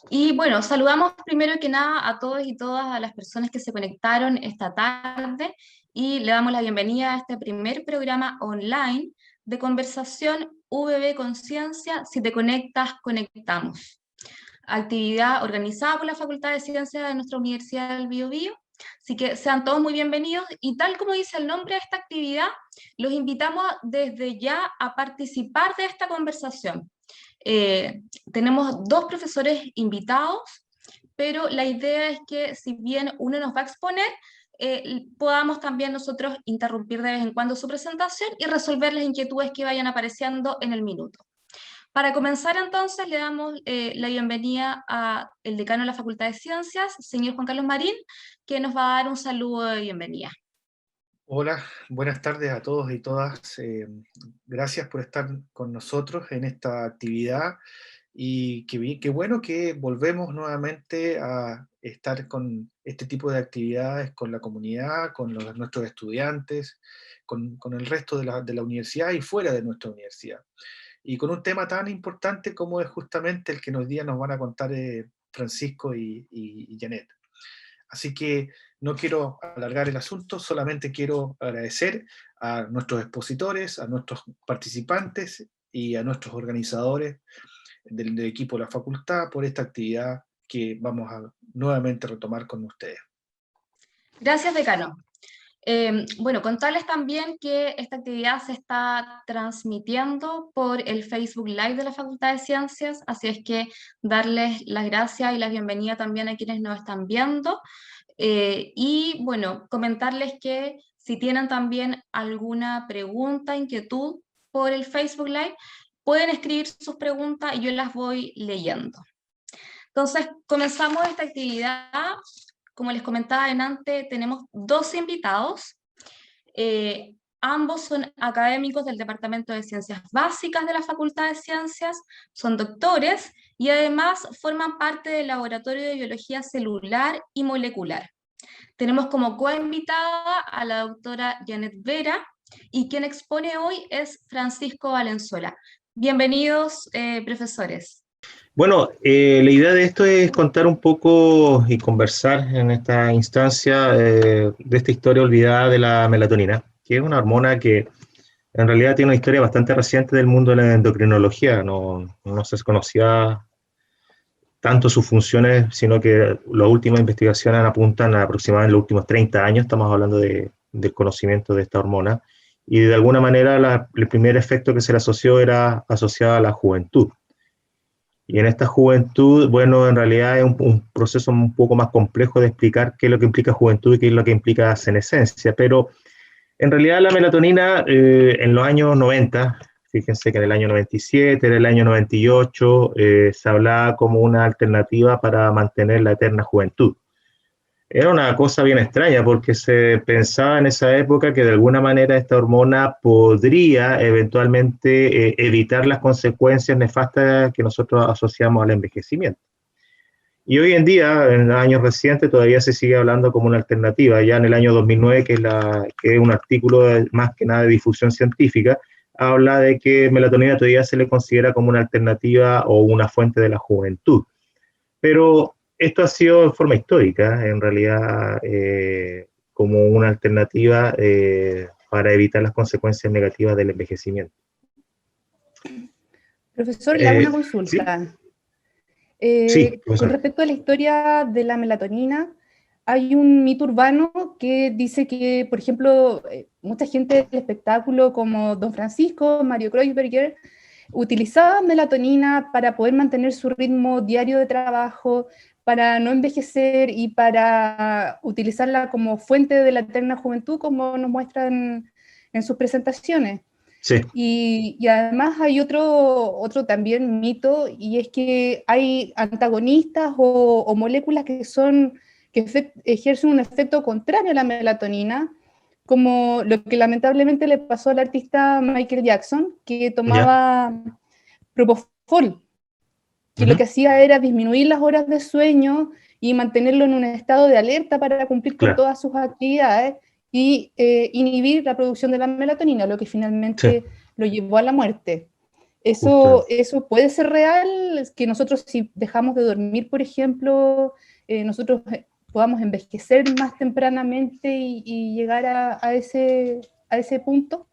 Y bueno, saludamos primero que nada a todos y todas a las personas que se conectaron esta tarde y le damos la bienvenida a este primer programa online de conversación VB Conciencia. Si te conectas, conectamos. Actividad organizada por la Facultad de Ciencias de nuestra Universidad del Biobío. Así que sean todos muy bienvenidos y tal como dice el nombre de esta actividad, los invitamos desde ya a participar de esta conversación. Eh, Tenemos dos profesores invitados, pero la idea es que si bien uno nos va a exponer, podamos también nosotros interrumpir de vez en cuando su presentación y resolver las inquietudes que vayan apareciendo en el minuto. Para comenzar entonces le damos la bienvenida al decano de la Facultad de Ciencias, señor Juan Carlos Marín, que nos va a dar un saludo de bienvenida. Hola, buenas tardes a todos y todas. Gracias por estar con nosotros en esta actividad y qué bueno que volvemos nuevamente a estar con este tipo de actividades con la comunidad, con nuestros estudiantes, con el resto de la universidad y fuera de nuestra universidad. Y con un tema tan importante como es justamente el que hoy día nos van a contar Francisco y Janet. Así que no quiero alargar el asunto, solamente quiero agradecer a nuestros expositores, a nuestros participantes y a nuestros organizadores del equipo de la facultad por esta actividad que vamos a nuevamente retomar con ustedes. Gracias, decano. Bueno, contarles también que esta actividad se está transmitiendo por el Facebook Live de la Facultad de Ciencias, así es que darles las gracias y la bienvenida también a quienes nos están viendo. Y bueno, comentarles que si tienen también alguna pregunta, inquietud por el Facebook Live, pueden escribir sus preguntas y yo las voy leyendo. Entonces, comenzamos esta actividad. Como les comentaba antes, tenemos dos invitados. Ambos son académicos del Departamento de Ciencias Básicas de la Facultad de Ciencias, son doctores y además forman parte del Laboratorio de Biología Celular y Molecular. Tenemos como coinvitada a la doctora Janet Vera y quien expone hoy es Francisco Valenzuela. Bienvenidos, profesores. Bueno, la idea de esto es contar un poco y conversar en esta instancia de esta historia olvidada de la melatonina, que es una hormona que en realidad tiene una historia bastante reciente del mundo de la endocrinología. No se conocía tanto sus funciones, sino que las últimas investigaciones apuntan a aproximadamente los últimos 30 años, estamos hablando del conocimiento de esta hormona, y de alguna manera el primer efecto que se le asoció era asociado a la juventud. Y en esta juventud, bueno, en realidad es un proceso un poco más complejo de explicar qué es lo que implica juventud y qué es lo que implica senescencia, pero en realidad la melatonina en los años 90, fíjense que en el año 97, en el año 98, se hablaba como una alternativa para mantener la eterna juventud. Era una cosa bien extraña porque se pensaba en esa época que de alguna manera esta hormona podría eventualmente evitar las consecuencias nefastas que nosotros asociamos al envejecimiento. Y hoy en día, en los años recientes, todavía se sigue hablando como una alternativa. Ya en el año 2009, que es un artículo más que nada de difusión científica, habla de que melatonina todavía se le considera como una alternativa o una fuente de la juventud. Pero esto ha sido en forma histórica, en realidad, como una alternativa para evitar las consecuencias negativas del envejecimiento. Profesor, le hago una ¿Sí? consulta. Sí, Con respecto a la historia de la melatonina, hay un mito urbano que dice que, por ejemplo, mucha gente del espectáculo como Don Francisco, Mario Kreuzberger, utilizaban melatonina para poder mantener su ritmo diario de trabajo, para no envejecer y para utilizarla como fuente de la eterna juventud, como nos muestran en sus presentaciones. Sí. Y además hay otro también mito, y es que hay antagonistas o moléculas que ejercen un efecto contrario a la melatonina, como lo que lamentablemente le pasó al artista Michael Jackson, que tomaba propofol, que lo que hacía era disminuir las horas de sueño y mantenerlo en un estado de alerta para cumplir con todas sus actividades y inhibir la producción de la melatonina, lo que finalmente lo llevó a la muerte. Eso puede ser real, es que nosotros si dejamos de dormir, por ejemplo, nosotros podamos envejecer más tempranamente y llegar a ese punto.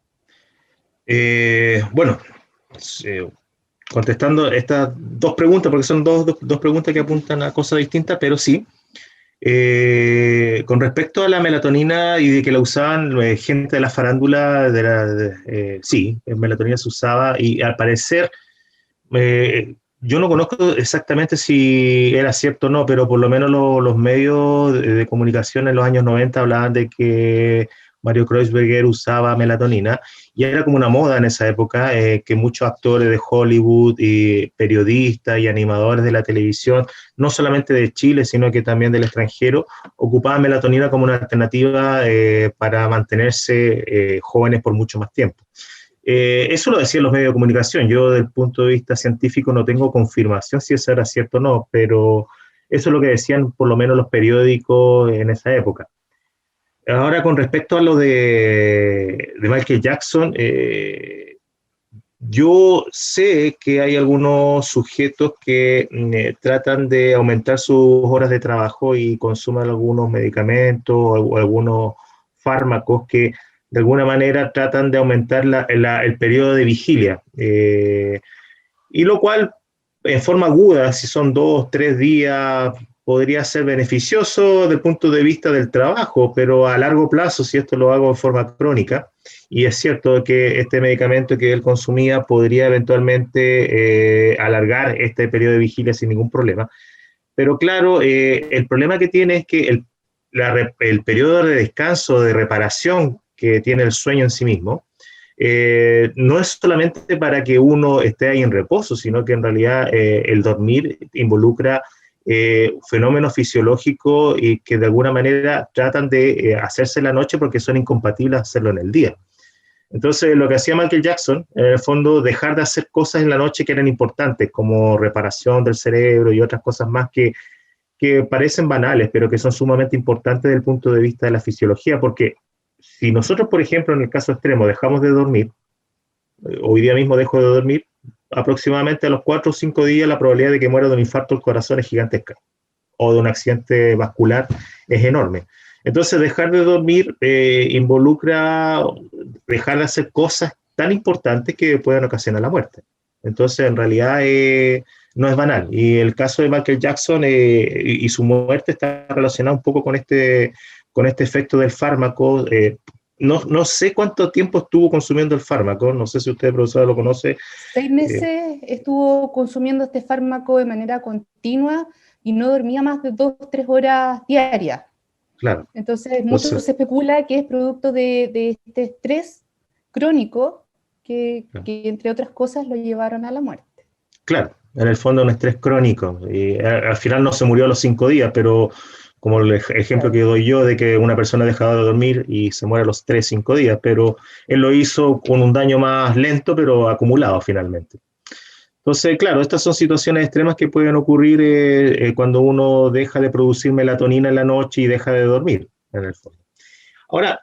Bueno, contestando estas dos preguntas, porque son dos preguntas que apuntan a cosas distintas, pero sí. Con respecto a la melatonina y de que la usaban gente de la farándula, sí, melatonina se usaba y al parecer, yo no conozco exactamente si era cierto o no, pero por lo menos los medios de comunicación en los años 90 hablaban de que Mario Kreuzberger usaba melatonina, y era como una moda en esa época, que muchos actores de Hollywood y periodistas y animadores de la televisión, no solamente de Chile, sino que también del extranjero, ocupaban melatonina como una alternativa para mantenerse jóvenes por mucho más tiempo. Eso lo decían los medios de comunicación. Yo, desde el punto de vista científico, no tengo confirmación si eso era cierto o no, pero eso es lo que decían por lo menos los periódicos en esa época. Ahora, con respecto a lo de Michael Jackson, yo sé que hay algunos sujetos que tratan de aumentar sus horas de trabajo y consumen algunos medicamentos o algunos fármacos que de alguna manera tratan de aumentar el periodo de vigilia. Y lo cual, en forma aguda, si son 2, 3 días, podría ser beneficioso desde el punto de vista del trabajo, pero a largo plazo, si esto lo hago en forma crónica, y es cierto que este medicamento que él consumía podría eventualmente alargar este periodo de vigilia sin ningún problema. Pero claro, el problema que tiene es que el periodo de descanso, de reparación que tiene el sueño en sí mismo, no es solamente para que uno esté ahí en reposo, sino que en realidad el dormir involucra fenómenos fisiológicos y que de alguna manera tratan de hacerse en la noche porque son incompatibles hacerlo en el día. Entonces, lo que hacía Michael Jackson, en el fondo, dejar de hacer cosas en la noche que eran importantes, como reparación del cerebro y otras cosas más que parecen banales, pero que son sumamente importantes desde el punto de vista de la fisiología, porque si nosotros, por ejemplo, en el caso extremo, dejamos de dormir, hoy día mismo dejo de dormir, aproximadamente a los 4 o 5 días la probabilidad de que muera de un infarto del corazón es gigantesca, o de un accidente vascular es enorme. Entonces, dejar de dormir involucra dejar de hacer cosas tan importantes que puedan ocasionar la muerte. Entonces, en realidad no es banal. Y el caso de Michael Jackson y su muerte está relacionado un poco con este efecto del fármaco. No sé cuánto tiempo estuvo consumiendo el fármaco, no sé si usted, profesora, lo conoce. 6 meses estuvo consumiendo este fármaco de manera continua y no dormía más de 2 o 3 horas diarias. Claro. Entonces, mucho se especula que es producto de este estrés crónico que entre otras cosas lo llevaron a la muerte. Claro, en el fondo un estrés crónico. Y al final no se murió a los 5 días, pero como el ejemplo que doy yo de que una persona deja de dormir y se muere a los 3, 5 días, pero él lo hizo con un daño más lento, pero acumulado finalmente. Entonces, claro, estas son situaciones extremas que pueden ocurrir cuando uno deja de producir melatonina en la noche y deja de dormir, en el fondo. Ahora,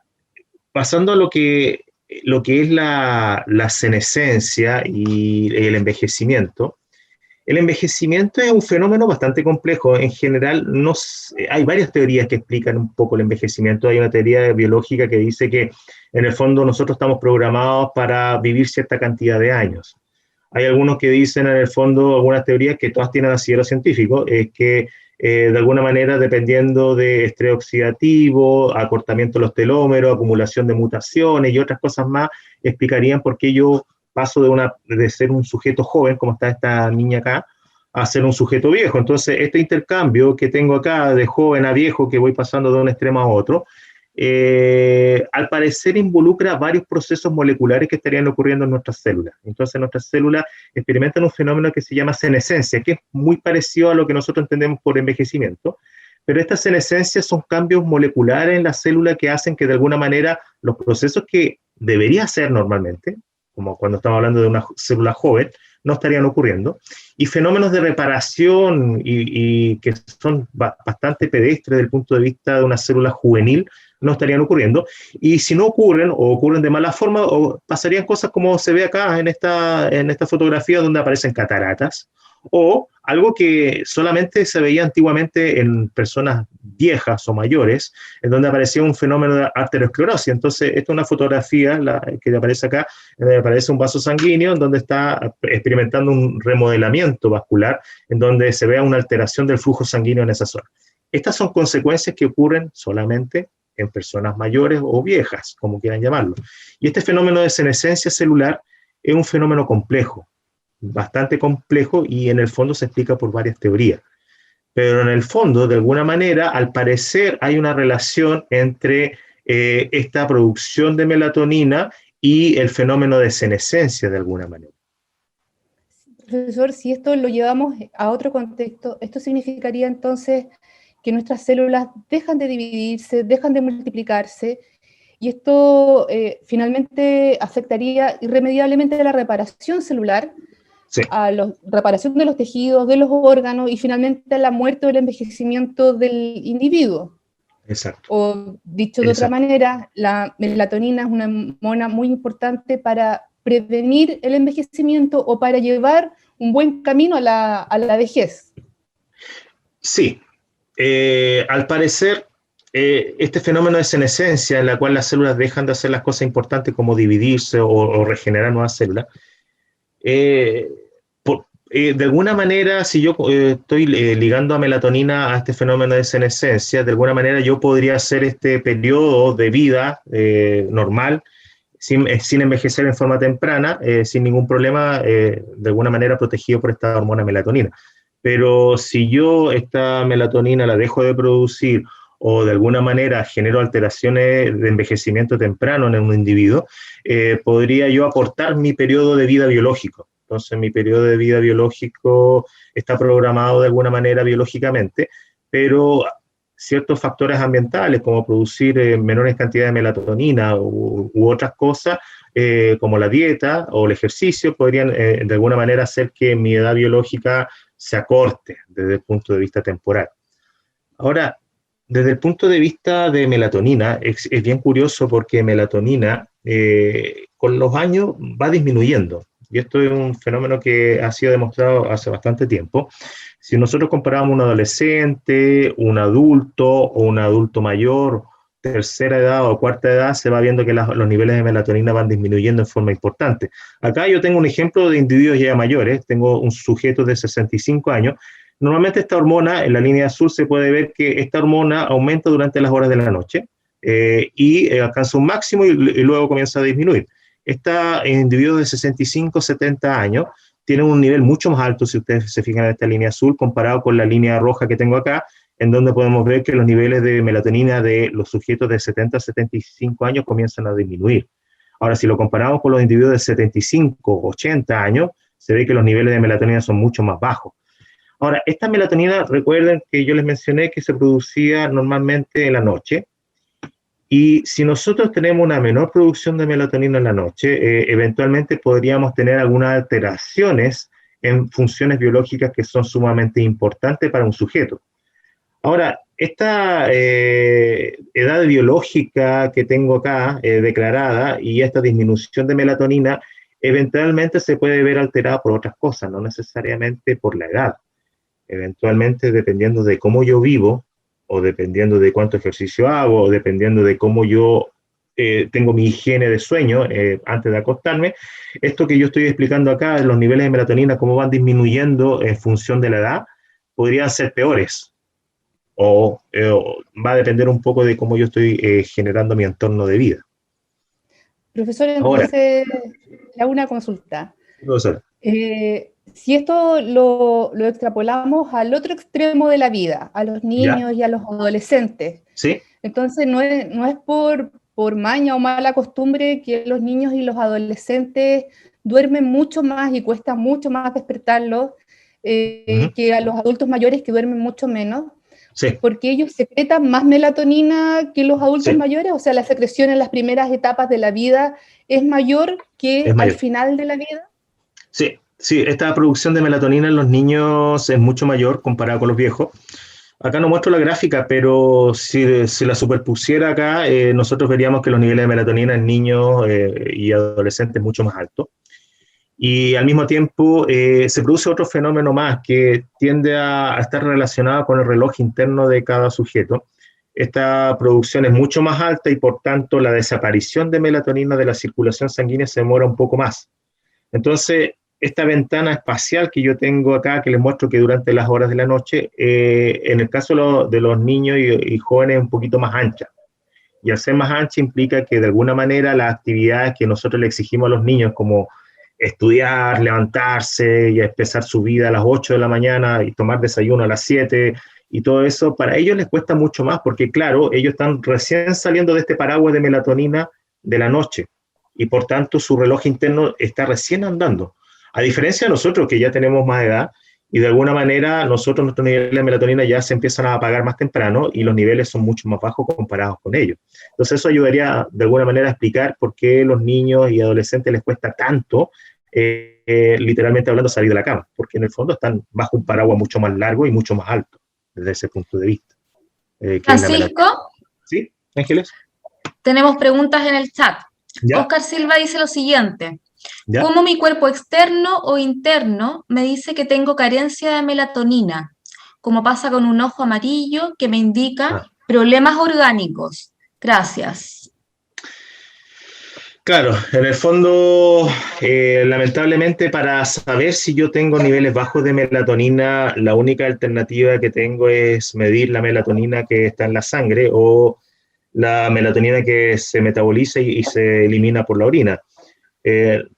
pasando a lo que es la senescencia y el envejecimiento. El envejecimiento es un fenómeno bastante complejo. En general, hay varias teorías que explican un poco el envejecimiento. Hay una teoría biológica que dice que, en el fondo, nosotros estamos programados para vivir cierta cantidad de años. Hay algunos que dicen, en el fondo, algunas teorías que todas tienen asidero científico, es que de alguna manera, dependiendo de estrés oxidativo, acortamiento de los telómeros, acumulación de mutaciones y otras cosas más, explicarían por qué yo paso de ser un sujeto joven, como está esta niña acá, a ser un sujeto viejo. Entonces, este intercambio que tengo acá de joven a viejo, que voy pasando de un extremo a otro, al parecer involucra varios procesos moleculares que estarían ocurriendo en nuestras células. Entonces, nuestras células experimentan un fenómeno que se llama senescencia, que es muy parecido a lo que nosotros entendemos por envejecimiento, pero estas senescencias son cambios moleculares en la célula que hacen que de alguna manera los procesos que debería hacer normalmente, como cuando estamos hablando de una célula joven, no estarían ocurriendo, y fenómenos de reparación y que son bastante pedestres desde el punto de vista de una célula juvenil, no estarían ocurriendo, y si no ocurren, o ocurren de mala forma, o pasarían cosas como se ve acá en esta fotografía donde aparecen cataratas, o algo que solamente se veía antiguamente en personas viejas o mayores, en donde aparecía un fenómeno de arteriosclerosis. Entonces, esta es una fotografía que aparece acá, en donde aparece un vaso sanguíneo, en donde está experimentando un remodelamiento vascular, en donde se vea una alteración del flujo sanguíneo en esa zona. Estas son consecuencias que ocurren solamente en personas mayores o viejas, como quieran llamarlo. Y este fenómeno de senescencia celular es un fenómeno complejo, bastante complejo, y en el fondo se explica por varias teorías. Pero en el fondo, de alguna manera, al parecer hay una relación entre esta producción de melatonina y el fenómeno de senescencia de alguna manera. Profesor, si esto lo llevamos a otro contexto, esto significaría entonces que nuestras células dejan de dividirse, dejan de multiplicarse, y esto finalmente afectaría irremediablemente a la reparación celular, sí, a la reparación de los tejidos, de los órganos, y finalmente a la muerte o el envejecimiento del individuo. Exacto. O dicho de otra manera, la melatonina es una hormona muy importante para prevenir el envejecimiento o para llevar un buen camino a la vejez. Sí, al parecer este fenómeno de senescencia, en la cual las células dejan de hacer las cosas importantes como dividirse o regenerar nuevas células, de alguna manera, si yo estoy ligando a melatonina a este fenómeno de senescencia, de alguna manera yo podría hacer este periodo de vida normal, sin envejecer en forma temprana, sin ningún problema, de alguna manera protegido por esta hormona melatonina. Pero si yo esta melatonina la dejo de producir, o de alguna manera genero alteraciones de envejecimiento temprano en un individuo, podría yo acortar mi periodo de vida biológico. Entonces, mi periodo de vida biológico está programado de alguna manera biológicamente, pero ciertos factores ambientales, como producir menores cantidades de melatonina u otras cosas, como la dieta o el ejercicio, podrían de alguna manera hacer que mi edad biológica se acorte desde el punto de vista temporal. Ahora, desde el punto de vista de melatonina, es bien curioso porque melatonina con los años va disminuyendo. Y esto es un fenómeno que ha sido demostrado hace bastante tiempo. Si nosotros comparamos un adolescente, un adulto o un adulto mayor, tercera edad o cuarta edad, se va viendo que los niveles de melatonina van disminuyendo en forma importante. Acá yo tengo un ejemplo de individuos ya mayores, tengo un sujeto de 65 años. Normalmente esta hormona, en la línea azul se puede ver que esta hormona aumenta durante las horas de la noche y alcanza un máximo y luego comienza a disminuir. Este individuo de 65, 70 años tiene un nivel mucho más alto, si ustedes se fijan en esta línea azul, comparado con la línea roja que tengo acá, en donde podemos ver que los niveles de melatonina de los sujetos de 70 a 75 años comienzan a disminuir. Ahora, si lo comparamos con los individuos de 75, 80 años, se ve que los niveles de melatonina son mucho más bajos. Ahora, esta melatonina, recuerden que yo les mencioné que se producía normalmente en la noche, y si nosotros tenemos una menor producción de melatonina en la noche, eventualmente podríamos tener algunas alteraciones en funciones biológicas que son sumamente importantes para un sujeto. Ahora, esta edad biológica que tengo acá declarada y esta disminución de melatonina eventualmente se puede ver alterada por otras cosas, no necesariamente por la edad. Eventualmente, dependiendo de cómo yo vivo, o dependiendo de cuánto ejercicio hago, o dependiendo de cómo yo tengo mi higiene de sueño antes de acostarme, esto que yo estoy explicando acá, los niveles de melatonina, cómo van disminuyendo en función de la edad, podrían ser peores. O va a depender un poco de cómo yo estoy generando mi entorno de vida. Profesor, entonces, le hago una consulta. Profesor. Si esto lo extrapolamos al otro extremo de la vida, a los niños y a los adolescentes, ¿sí? Entonces no es por maña o mala costumbre que los niños y los adolescentes duermen mucho más y cuesta mucho más despertarlos que a los adultos mayores que duermen mucho menos, porque ellos secretan más melatonina que los adultos mayores, o sea, la secreción en las primeras etapas de la vida es mayor que al final de la vida. Sí, esta producción de melatonina en los niños es mucho mayor comparada con los viejos. Acá no muestro la gráfica, pero si la superpusiera acá, nosotros veríamos que los niveles de melatonina en niños y adolescentes es mucho más alto. Y al mismo tiempo se produce otro fenómeno más que tiende a estar relacionado con el reloj interno de cada sujeto. Esta producción es mucho más alta y por tanto la desaparición de melatonina de la circulación sanguínea se demora un poco más. Entonces, esta ventana espacial que yo tengo acá, que les muestro que durante las horas de la noche, en el caso de los niños y jóvenes es un poquito más ancha. Y al ser más ancha implica que de alguna manera las actividades que nosotros le exigimos a los niños, como estudiar, levantarse y empezar su vida a las 8 de la mañana y tomar desayuno a las 7 y todo eso, para ellos les cuesta mucho más porque, claro, ellos están recién saliendo de este paraguas de melatonina de la noche y por tanto su reloj interno está recién andando. A diferencia de nosotros que ya tenemos más edad y de alguna manera nosotros nuestros niveles de melatonina ya se empiezan a apagar más temprano y los niveles son mucho más bajos comparados con ellos. Entonces eso ayudaría de alguna manera a explicar por qué los niños y adolescentes les cuesta tanto, literalmente hablando, salir de la cama, porque en el fondo están bajo un paraguas mucho más largo y mucho más alto desde ese punto de vista. Francisco, ¿Sí, Ángeles? tenemos preguntas en el chat. ¿Ya? Oscar Silva dice lo siguiente. ¿Ya? ¿Cómo mi cuerpo externo o interno me dice que tengo carencia de melatonina? Como pasa con un ojo amarillo que me indica problemas orgánicos. Gracias. Claro, en el fondo, lamentablemente para saber si yo tengo niveles bajos de melatonina, la única alternativa que tengo es medir la melatonina que está en la sangre o la melatonina que se metaboliza y se elimina por la orina.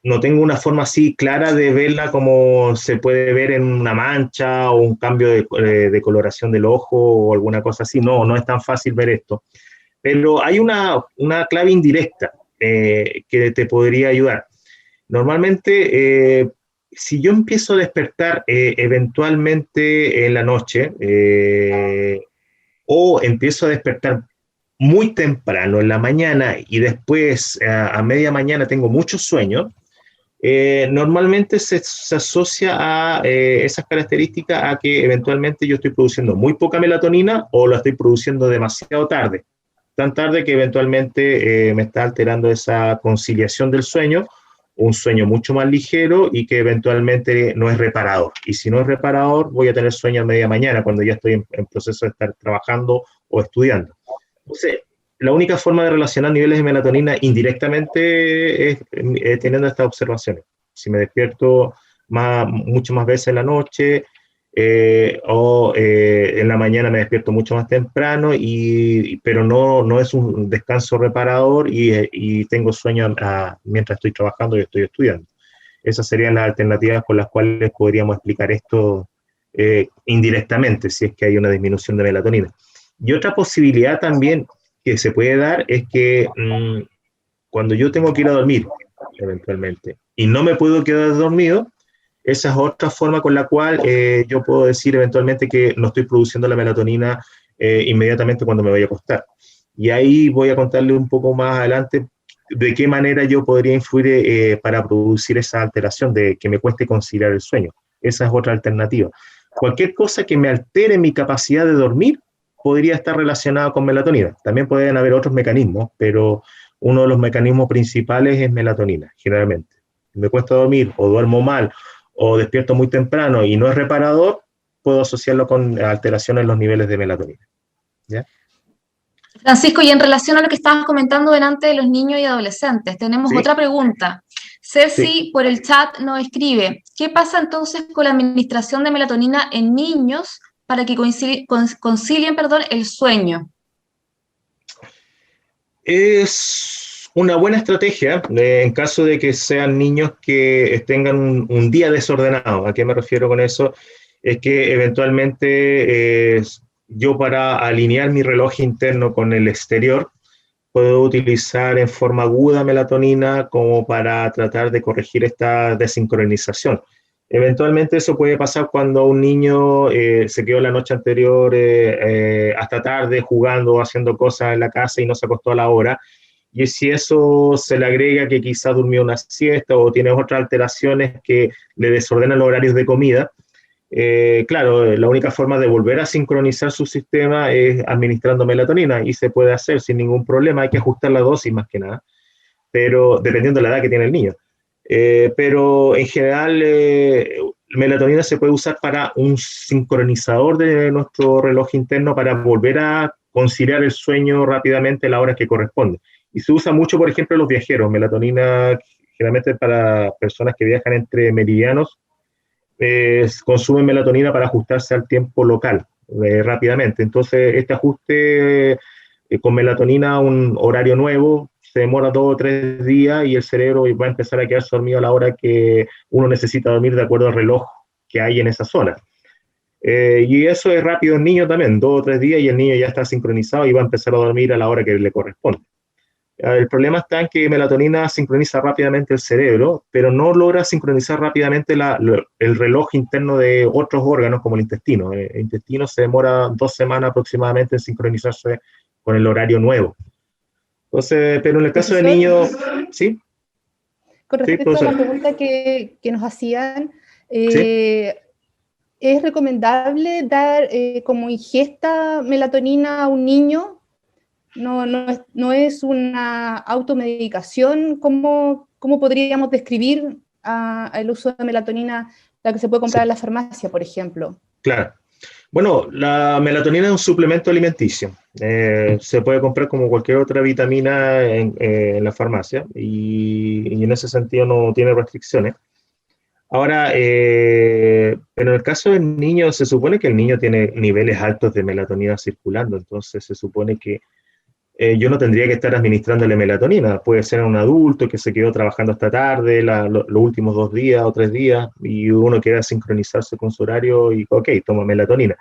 No tengo una forma así clara de verla como se puede ver en una mancha o un cambio de coloración del ojo o alguna cosa así. No, no es tan fácil ver esto. Pero hay una clave indirecta que te podría ayudar. Normalmente, si yo empiezo a despertar eventualmente en la noche o empiezo a despertar muy temprano en la mañana y después a media mañana tengo mucho sueño, normalmente se asocia a esas características a que eventualmente yo estoy produciendo muy poca melatonina o la estoy produciendo demasiado tarde, tan tarde que eventualmente me está alterando esa conciliación del sueño, un sueño mucho más ligero y que eventualmente no es reparador. Y si no es reparador, voy a tener sueño a media mañana cuando ya estoy en proceso de estar trabajando o estudiando. Entonces, la única forma de relacionar niveles de melatonina indirectamente es teniendo estas observaciones. Si me despierto mucho más veces en la noche o en la mañana me despierto mucho más temprano, pero no es un descanso reparador y tengo sueño mientras estoy trabajando y estoy estudiando. Esas serían las alternativas con las cuales podríamos explicar esto indirectamente, si es que hay una disminución de melatonina. Y otra posibilidad también que se puede dar es que cuando yo tengo que ir a dormir, eventualmente, y no me puedo quedar dormido, esa es otra forma con la cual yo puedo decir eventualmente que no estoy produciendo la melatonina inmediatamente cuando me voy a acostar. Y ahí voy a contarle un poco más adelante de qué manera yo podría influir para producir esa alteración de que me cueste conciliar el sueño. Esa es otra alternativa. Cualquier cosa que me altere mi capacidad de dormir podría estar relacionado con melatonina. También pueden haber otros mecanismos, pero uno de los mecanismos principales es melatonina, generalmente. Me cuesta dormir o duermo mal o despierto muy temprano y no es reparador, puedo asociarlo con alteraciones en los niveles de melatonina. ¿Ya? Francisco, y en relación a lo que estabas comentando delante de los niños y adolescentes, tenemos otra pregunta. Ceci por el chat nos escribe, ¿qué pasa entonces con la administración de melatonina en niños para que concilien el sueño? Es una buena estrategia en caso de que sean niños que tengan un día desordenado. ¿A qué me refiero con eso? Es que eventualmente yo para alinear mi reloj interno con el exterior puedo utilizar en forma aguda melatonina como para tratar de corregir esta desincronización. Eventualmente eso puede pasar cuando un niño se quedó la noche anterior hasta tarde jugando o haciendo cosas en la casa y no se acostó a la hora. Y si eso se le agrega que quizás durmió una siesta o tiene otras alteraciones que le desordenan los horarios de comida, claro, la única forma de volver a sincronizar su sistema es administrando melatonina y se puede hacer sin ningún problema, hay que ajustar la dosis más que nada, pero dependiendo de la edad que tiene el niño. Pero en general, melatonina se puede usar para un sincronizador de nuestro reloj interno para volver a conciliar el sueño rápidamente a la hora que corresponde. Y se usa mucho, por ejemplo, en los viajeros. Melatonina generalmente para personas que viajan entre meridianos, consumen melatonina para ajustarse al tiempo local rápidamente. Entonces, este ajuste con melatonina a un horario nuevo se demora 2 o 3 días y el cerebro va a empezar a quedarse dormido a la hora que uno necesita dormir de acuerdo al reloj que hay en esa zona. Y eso es rápido en niño también, 2 o 3 días y el niño ya está sincronizado y va a empezar a dormir a la hora que le corresponde. El problema está en que melatonina sincroniza rápidamente el cerebro, pero no logra sincronizar rápidamente el reloj interno de otros órganos como el intestino. El intestino se demora 2 semanas aproximadamente en sincronizarse con el horario nuevo. Entonces, pero en el caso de niños, ¿sí? Con respecto a la pregunta que nos hacían, ¿sí? ¿es recomendable dar como ingesta melatonina a un niño? No es una automedicación. ¿Cómo podríamos describir el uso de melatonina, la que se puede comprar en la farmacia, por ejemplo? Claro. Bueno, la melatonina es un suplemento alimenticio. Se puede comprar como cualquier otra vitamina en la farmacia y en ese sentido no tiene restricciones. Ahora, pero en el caso del niño, se supone que el niño tiene niveles altos de melatonina circulando, entonces se supone que yo no tendría que estar administrándole melatonina. Puede ser a un adulto que se quedó trabajando hasta tarde, los últimos 2 días o 3 días, y uno quiere sincronizarse con su horario y, ok, toma melatonina.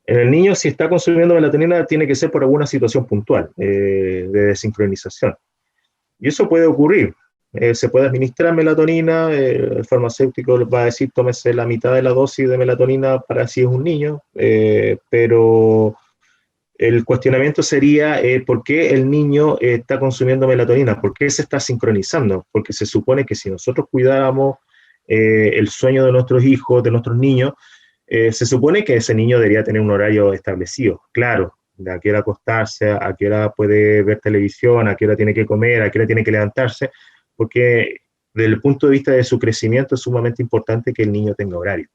En el niño, si está consumiendo melatonina, tiene que ser por alguna situación puntual de desincronización. Y eso puede ocurrir. Se puede administrar melatonina, el farmacéutico va a decir, tómese la mitad de la dosis de melatonina para si es un niño, pero el cuestionamiento sería ¿por qué el niño está consumiendo melatonina? ¿Por qué se está sincronizando? Porque se supone que si nosotros cuidáramos el sueño de nuestros hijos, de nuestros niños, se supone que ese niño debería tener un horario establecido, claro, de a qué hora acostarse, a qué hora puede ver televisión, a qué hora tiene que comer, a qué hora tiene que levantarse, porque desde el punto de vista de su crecimiento es sumamente importante que el niño tenga horario,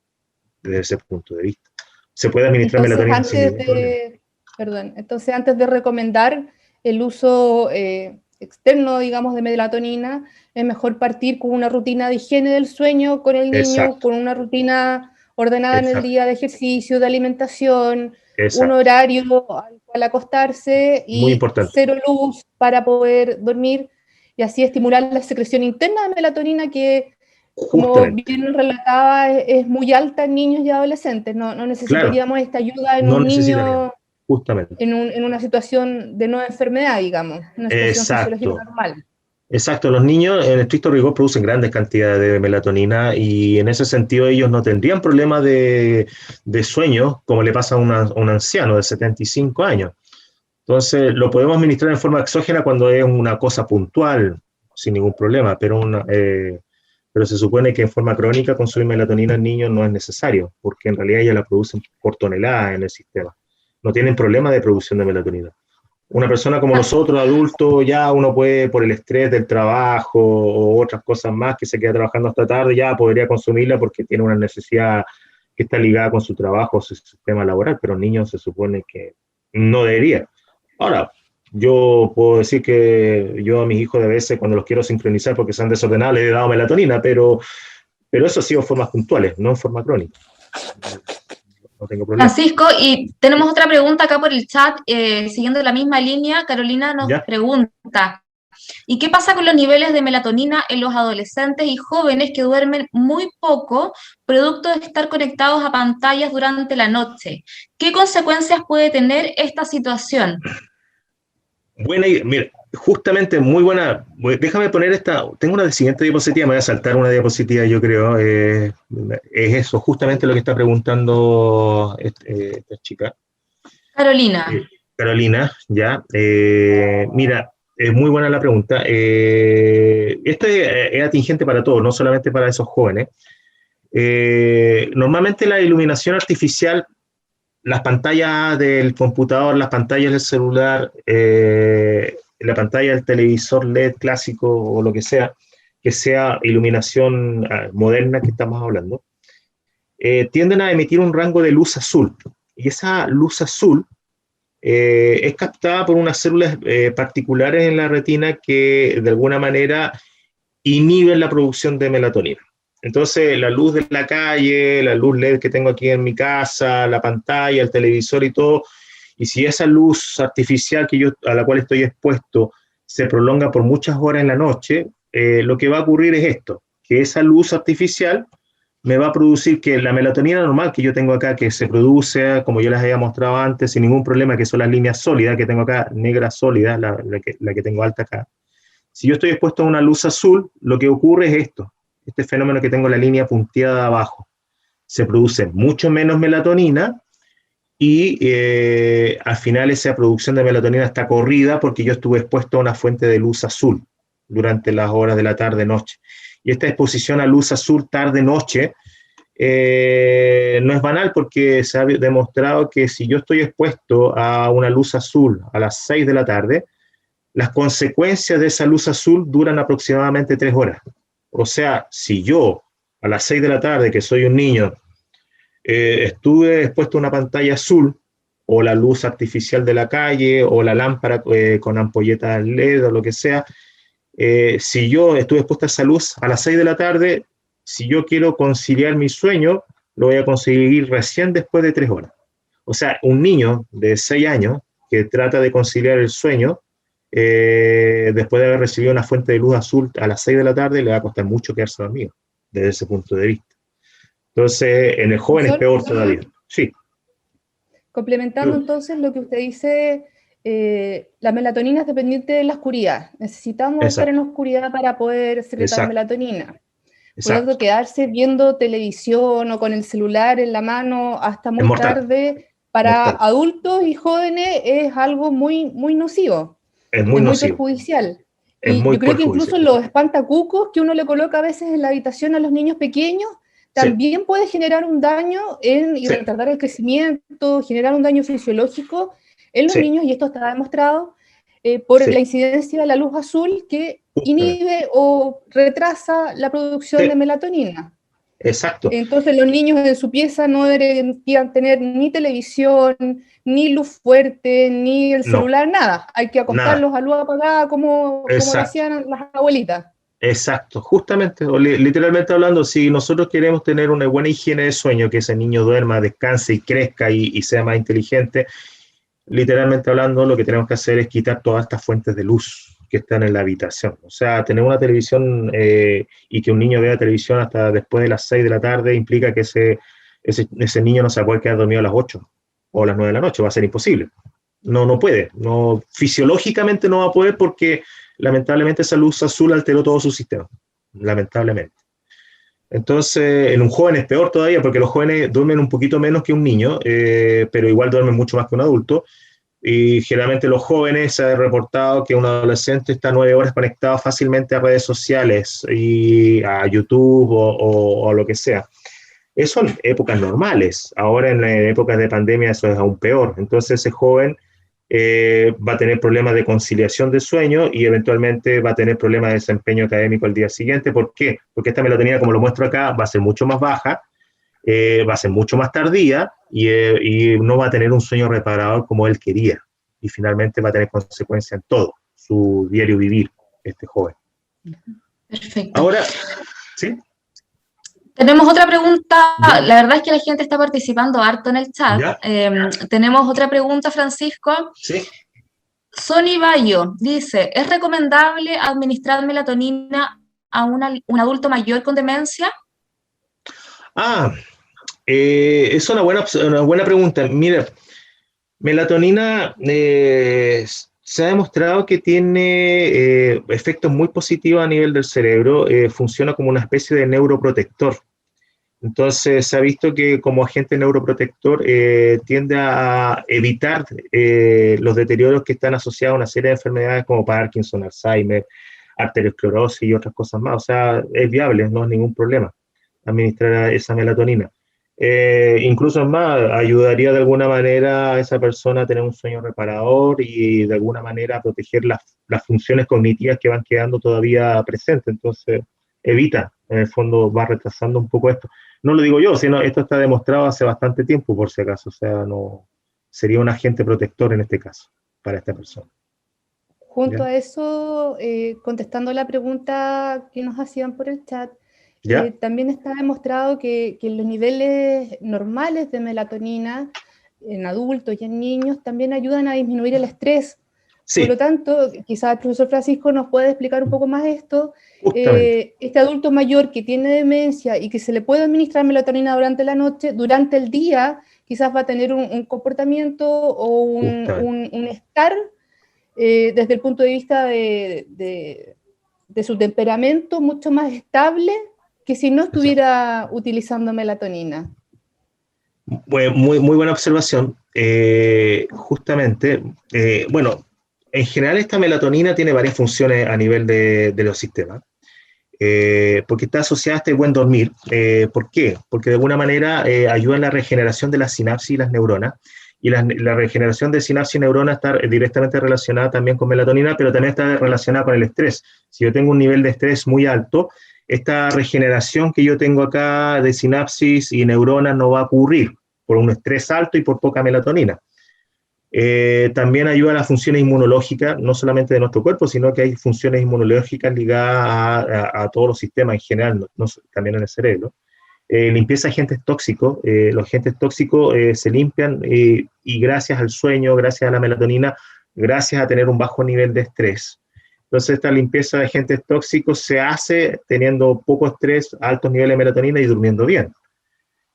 desde ese punto de vista. Se puede administrar melatonina sin ningún problema. Entonces, antes de recomendar el uso externo, digamos, de melatonina, es mejor partir con una rutina de higiene del sueño con el niño, Exacto. con una rutina ordenada en el día de ejercicio, de alimentación, Exacto. un horario al cual acostarse y 0 luz para poder dormir y así estimular la secreción interna de melatonina que, como bien relataba, es muy alta en niños y adolescentes. No necesitaríamos esta ayuda en un niño justamente en una situación de no enfermedad, digamos, una situación fisiológica normal. Exacto, los niños en estricto rigor producen grandes cantidades de melatonina y en ese sentido ellos no tendrían problemas de sueño como le pasa a un anciano de 75 años. Entonces lo podemos administrar en forma exógena cuando es una cosa puntual, sin ningún problema, pero se supone que en forma crónica consumir melatonina en niños no es necesario, porque en realidad ellos la producen por toneladas en el sistema. No tienen problema de producción de melatonina. Una persona como nosotros, adultos, ya uno puede, por el estrés del trabajo o otras cosas más, que se queda trabajando hasta tarde, ya podría consumirla porque tiene una necesidad que está ligada con su trabajo, su sistema laboral, pero niños se supone que no debería. Ahora, yo puedo decir que yo a mis hijos de veces, cuando los quiero sincronizar porque se han desordenado, les he dado melatonina, pero eso ha sido en formas puntuales, no en forma crónica. No tengo problema. Francisco, y tenemos otra pregunta acá por el chat, siguiendo la misma línea. Carolina nos pregunta, ¿y qué pasa con los niveles de melatonina en los adolescentes y jóvenes que duermen muy poco, producto de estar conectados a pantallas durante la noche? ¿Qué consecuencias puede tener esta situación? Buena idea. Mira, justamente muy buena. Déjame poner tengo una siguiente diapositiva, me voy a saltar una diapositiva, yo creo. Es eso, justamente lo que está preguntando esta chica. Carolina. Carolina, ya. Mira, es muy buena la pregunta. Esto es atingente para todos, no solamente para esos jóvenes. Normalmente la iluminación artificial, las pantallas del computador, las pantallas del celular, la pantalla del televisor LED clásico o lo que sea iluminación moderna que estamos hablando, tienden a emitir un rango de luz azul. Y esa luz azul es captada por unas células particulares en la retina que de alguna manera inhiben la producción de melatonina. Entonces, la luz de la calle, la luz LED que tengo aquí en mi casa, la pantalla, el televisor y todo, y si esa luz artificial a la cual estoy expuesto se prolonga por muchas horas en la noche, lo que va a ocurrir es esto, que esa luz artificial me va a producir que la melatonina normal que yo tengo acá, que se produce, como yo les había mostrado antes, sin ningún problema, que son las líneas sólidas que tengo acá, negras sólidas, la que tengo alta acá. Si yo estoy expuesto a una luz azul, lo que ocurre es esto, este fenómeno que tengo la línea punteada abajo. Se produce mucho menos melatonina y al final esa producción de melatonina está corrida porque yo estuve expuesto a una fuente de luz azul durante las horas de la tarde-noche. Y esta exposición a luz azul tarde-noche no es banal porque se ha demostrado que si yo estoy expuesto a una luz azul a las 6 de la tarde, las consecuencias de esa luz azul duran aproximadamente 3 horas. O sea, si yo a las 6 de la tarde, que soy un niño, estuve expuesto a una pantalla azul, o la luz artificial de la calle, o la lámpara con ampolletas LED o lo que sea, si yo estuve expuesto a esa luz a las 6 de la tarde, si yo quiero conciliar mi sueño, lo voy a conseguir recién después de 3 horas. O sea, un niño de 6 años que trata de conciliar el sueño, después de haber recibido una fuente de luz azul a las 6 de la tarde, le va a costar mucho quedarse dormido, desde ese punto de vista. Entonces, en el joven es peor todavía. Sí. Complementando entonces lo que usted dice, la melatonina es dependiente de la oscuridad. Necesitamos estar en la oscuridad para poder secretar melatonina. Por lo tanto, quedarse viendo televisión o con el celular en la mano hasta muy tarde para adultos y jóvenes es algo muy, muy nocivo. Es muy nocivo. Perjudicial. Y yo creo que incluso los espantacucos que uno le coloca a veces en la habitación a los niños pequeños también puede generar un daño y retardar el crecimiento, generar un daño fisiológico en los niños, y esto está demostrado por la incidencia de la luz azul que inhibe o retrasa la producción de melatonina. Exacto. Entonces los niños en su pieza no deberían tener ni televisión, ni luz fuerte, ni el celular, nada. Hay que acostarlos a luz apagada como decían las abuelitas. Exacto, justamente, literalmente hablando, si nosotros queremos tener una buena higiene de sueño, que ese niño duerma, descanse y crezca y sea más inteligente, literalmente hablando, lo que tenemos que hacer es quitar todas estas fuentes de luz que están en la habitación. O sea, tener una televisión y que un niño vea televisión hasta después de las 6 de la tarde implica que ese niño no se va a poder quedar dormido a las 8 o a las 9 de la noche, va a ser imposible. No puede, fisiológicamente no va a poder porque lamentablemente esa luz azul alteró todo su sistema, lamentablemente. Entonces, en un joven es peor todavía, porque los jóvenes duermen un poquito menos que un niño, pero igual duermen mucho más que un adulto, y generalmente los jóvenes se ha reportado que un adolescente está 9 horas conectado fácilmente a redes sociales, y a YouTube o lo que sea. Eso en épocas normales. Ahora en épocas de pandemia eso es aún peor. Entonces ese joven va a tener problemas de conciliación de sueño y eventualmente va a tener problemas de desempeño académico al día siguiente. ¿Por qué? Porque esta melatonina, como lo muestro acá, va a ser mucho más baja, va a ser mucho más tardía y no va a tener un sueño reparador como él quería. Y finalmente va a tener consecuencias en todo su diario vivir, este joven. Perfecto. Ahora, ¿sí? Tenemos otra pregunta, la verdad es que la gente está participando harto en el chat. Tenemos otra pregunta, Francisco. Sí. Sony Bayo dice, ¿es recomendable administrar melatonina a un adulto mayor con demencia? Es una buena pregunta. Mira, melatonina se ha demostrado que tiene efectos muy positivos a nivel del cerebro, funciona como una especie de neuroprotector. Entonces se ha visto que como agente neuroprotector tiende a evitar los deterioros que están asociados a una serie de enfermedades como Parkinson, Alzheimer, arteriosclerosis y otras cosas más. O sea, es viable, no es ningún problema. administrar esa melatonina. Incluso es más, ayudaría de alguna manera a esa persona a tener un sueño reparador y de alguna manera a proteger las funciones cognitivas que van quedando todavía presentes. Entonces, evita, en el fondo va retrasando un poco esto. No lo digo yo, sino esto está demostrado hace bastante tiempo, por si acaso. O sea, no sería un agente protector en este caso, para esta persona. Junto ¿Ya? a eso, contestando la pregunta que nos hacían por el chat, ¿Ya? también está demostrado que los niveles normales de melatonina en adultos y en niños también ayudan a disminuir el estrés. Por lo Sí, tanto, quizás el profesor Francisco nos puede explicar un poco más esto. justamente. Este adulto mayor que tiene demencia y que se le puede administrar melatonina durante la noche, durante el día, quizás va a tener un comportamiento o Justamente. un estar desde el punto de vista de su temperamento mucho más estable que si no estuviera utilizando melatonina. Muy, muy buena observación. Justamente, bueno, en general esta melatonina tiene varias funciones a nivel de los sistemas, porque está asociada a este buen dormir. ¿Por qué? Porque de alguna manera ayuda en la regeneración de las sinapsis y las neuronas, y la regeneración de sinapsis y neuronas está directamente relacionada también con melatonina, pero también está relacionada con el estrés. Si yo tengo un nivel de estrés muy alto, esta regeneración que yo tengo acá de sinapsis y neuronas no va a ocurrir por un estrés alto y por poca melatonina. También ayuda a las funciones inmunológicas, no solamente de nuestro cuerpo, sino que hay funciones inmunológicas ligadas a todos los sistemas en general, también en el cerebro. Limpieza de agentes tóxicos, los agentes tóxicos se limpian y gracias al sueño, gracias a la melatonina, gracias a tener un bajo nivel de estrés. Entonces esta limpieza de agentes tóxicos se hace teniendo poco estrés, altos niveles de melatonina y durmiendo bien.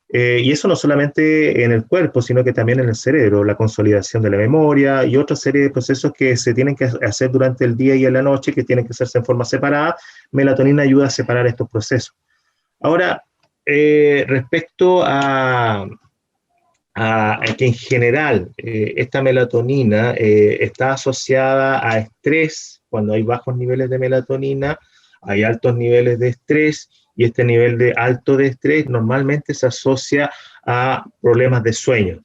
Y eso no solamente en el cuerpo, sino que también en el cerebro, la consolidación de la memoria y otra serie de procesos que se tienen que hacer durante el día y en la noche, que tienen que hacerse en forma separada. Melatonina ayuda a separar estos procesos. Ahora, respecto a que en general esta melatonina está asociada a estrés, cuando hay bajos niveles de melatonina, hay altos niveles de estrés, y este nivel de alto de estrés normalmente se asocia a problemas de sueño.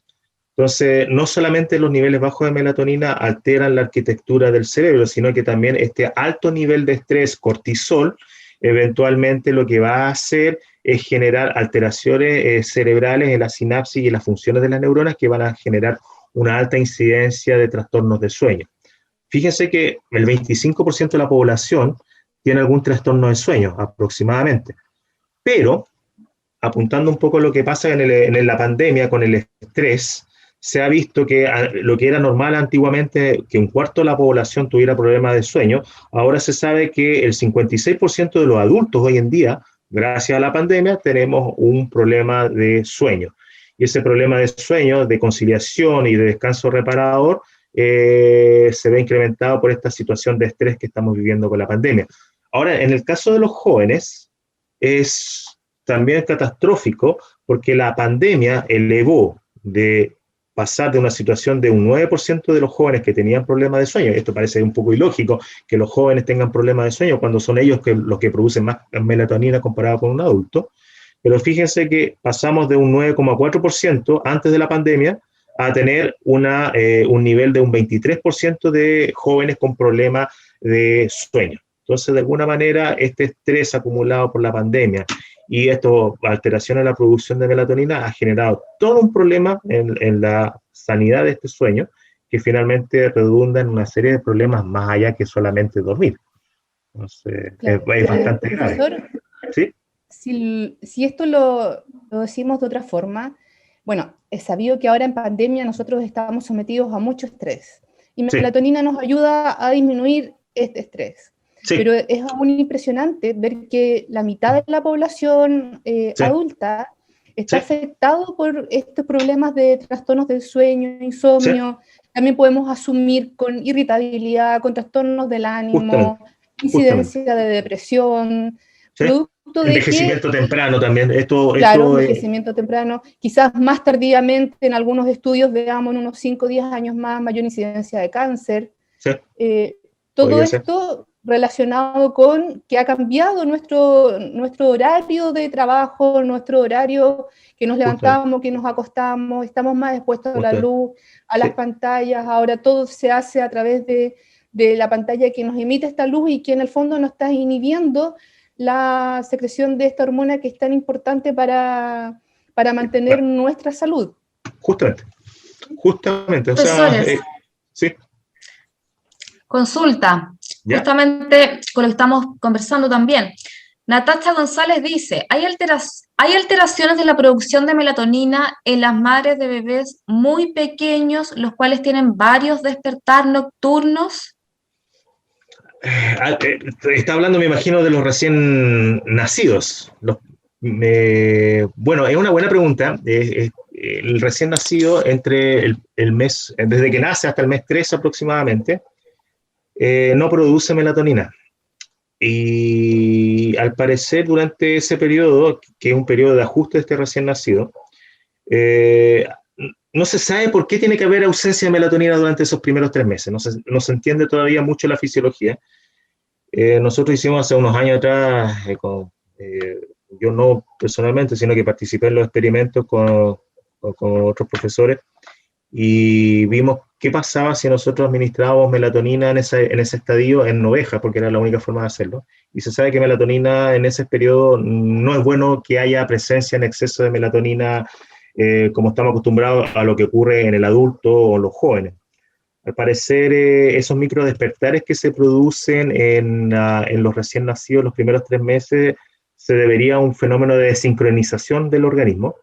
Entonces, no solamente los niveles bajos de melatonina alteran la arquitectura del cerebro, sino que también este alto nivel de estrés, cortisol, eventualmente lo que va a hacer es generar alteraciones cerebrales en la sinapsis y en las funciones de las neuronas que van a generar una alta incidencia de trastornos de sueño. Fíjense que el 25% de la población tiene algún trastorno de sueño aproximadamente, pero apuntando un poco a lo que pasa en la pandemia con el estrés, se ha visto que lo que era normal antiguamente, que un cuarto de la población tuviera problemas de sueño, ahora se sabe que el 56% de los adultos hoy en día, gracias a la pandemia, tenemos un problema de sueño. Y ese problema de sueño, de conciliación y de descanso reparador, se ve incrementado por esta situación de estrés que estamos viviendo con la pandemia. Ahora, en el caso de los jóvenes, es también catastrófico porque la pandemia elevó de pasar de una situación de un 9% de los jóvenes que tenían problemas de sueño. Esto parece un poco ilógico, que los jóvenes tengan problemas de sueño cuando son ellos los que producen más melatonina comparado con un adulto. Pero fíjense que pasamos de un 9,4% antes de la pandemia a tener un nivel de un 23% de jóvenes con problemas de sueño. Entonces, de alguna manera, este estrés acumulado por la pandemia y esto, alteraciones en la producción de melatonina, ha generado todo un problema en la sanidad de este sueño, que finalmente redunda en una serie de problemas más allá que solamente dormir. Entonces, Claro. es bastante grave. Profesor, ¿Sí? si esto lo decimos de otra forma, bueno, es sabido que ahora en pandemia nosotros estamos sometidos a mucho estrés y Sí, melatonina nos ayuda a disminuir este estrés. sí, Pero es aún impresionante ver que la mitad de la población sí, adulta está sí, afectado por estos problemas de trastornos del sueño, sí, insomnio. También podemos asumir con irritabilidad, con trastornos del ánimo, justamente, justamente. incidencia de depresión, ¿Sí? producto de que, Envejecimiento temprano también. claro, Esto envejecimiento temprano, quizás más tardíamente en algunos estudios veamos en unos 5 o 10 años más mayor incidencia de cáncer. sí, Todo podría ser. esto relacionado con que ha cambiado nuestro horario de trabajo, nuestro horario que nos levantamos, que nos acostamos, estamos más expuestos a la luz, a las pantallas, ahora todo se hace a través de la pantalla que nos emite esta luz y que en el fondo nos está inhibiendo la secreción de esta hormona que es tan importante para mantener nuestra salud. Justamente, o Profesores, sea, sí. Consulta, ¿Ya? Justamente con lo que estamos conversando también. Natacha González dice, ¿hay alteraciones de la producción de melatonina en las madres de bebés muy pequeños, los cuales tienen varios despertar nocturnos? Está hablando, me imagino, de los recién nacidos. Bueno, es una buena pregunta. El recién nacido, entre el mes, desde que nace hasta el mes 3 aproximadamente, no produce melatonina. Y al parecer, durante ese periodo, que es un periodo de ajuste de este recién nacido, no se sabe por qué tiene que haber ausencia de melatonina durante esos primeros 3 meses. No se entiende todavía mucho la fisiología. Nosotros hicimos hace unos años atrás, yo no personalmente, sino que participé en los experimentos con otros profesores, y vimos qué pasaba si nosotros administrábamos melatonina en ese estadio en ovejas, porque era la única forma de hacerlo. Y se sabe que melatonina en ese periodo no es bueno que haya presencia en exceso de melatonina, como estamos acostumbrados a lo que ocurre en el adulto o en los jóvenes. Al parecer, esos microdespertares que se producen en los recién nacidos, los primeros 3 meses, se debería a un fenómeno de desincronización del organismo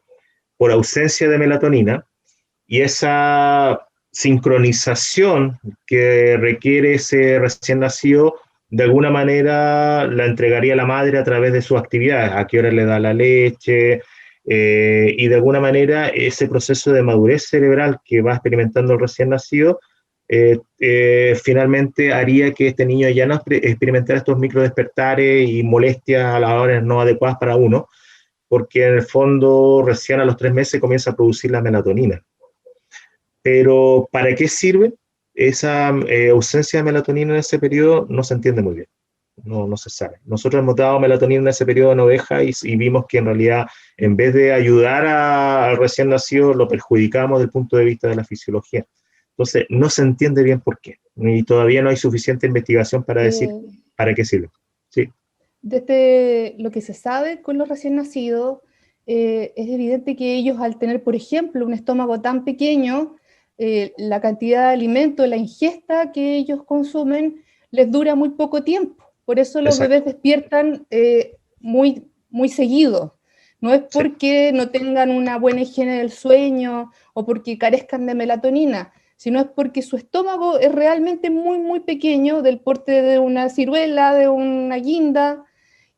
por ausencia de melatonina, y esa sincronización que requiere ese recién nacido, de alguna manera la entregaría la madre a través de sus actividades, a qué hora le da la leche, y de alguna manera ese proceso de madurez cerebral que va experimentando el recién nacido, finalmente haría que este niño ya no experimentara estos microdespertares y molestias a las horas no adecuadas para uno, porque en el fondo recién a los 3 meses comienza a producir la melatonina. Pero ¿para qué sirve esa ausencia de melatonina en ese periodo? No se entiende muy bien, no se sabe. Nosotros hemos dado melatonina en ese periodo en oveja y vimos que en realidad, en vez de ayudar al recién nacido, lo perjudicamos desde el punto de vista de la fisiología. Entonces, no se entiende bien por qué, y todavía no hay suficiente investigación para decir para qué sirve. Sí. Desde lo que se sabe con los recién nacidos, es evidente que ellos, al tener, por ejemplo, un estómago tan pequeño, la cantidad de alimento, la ingesta que ellos consumen, les dura muy poco tiempo. Por eso los bebés despiertan muy, muy seguido. No es porque no tengan una buena higiene del sueño o porque carezcan de melatonina, sino es porque su estómago es realmente muy, muy pequeño, del porte de una ciruela, de una guinda,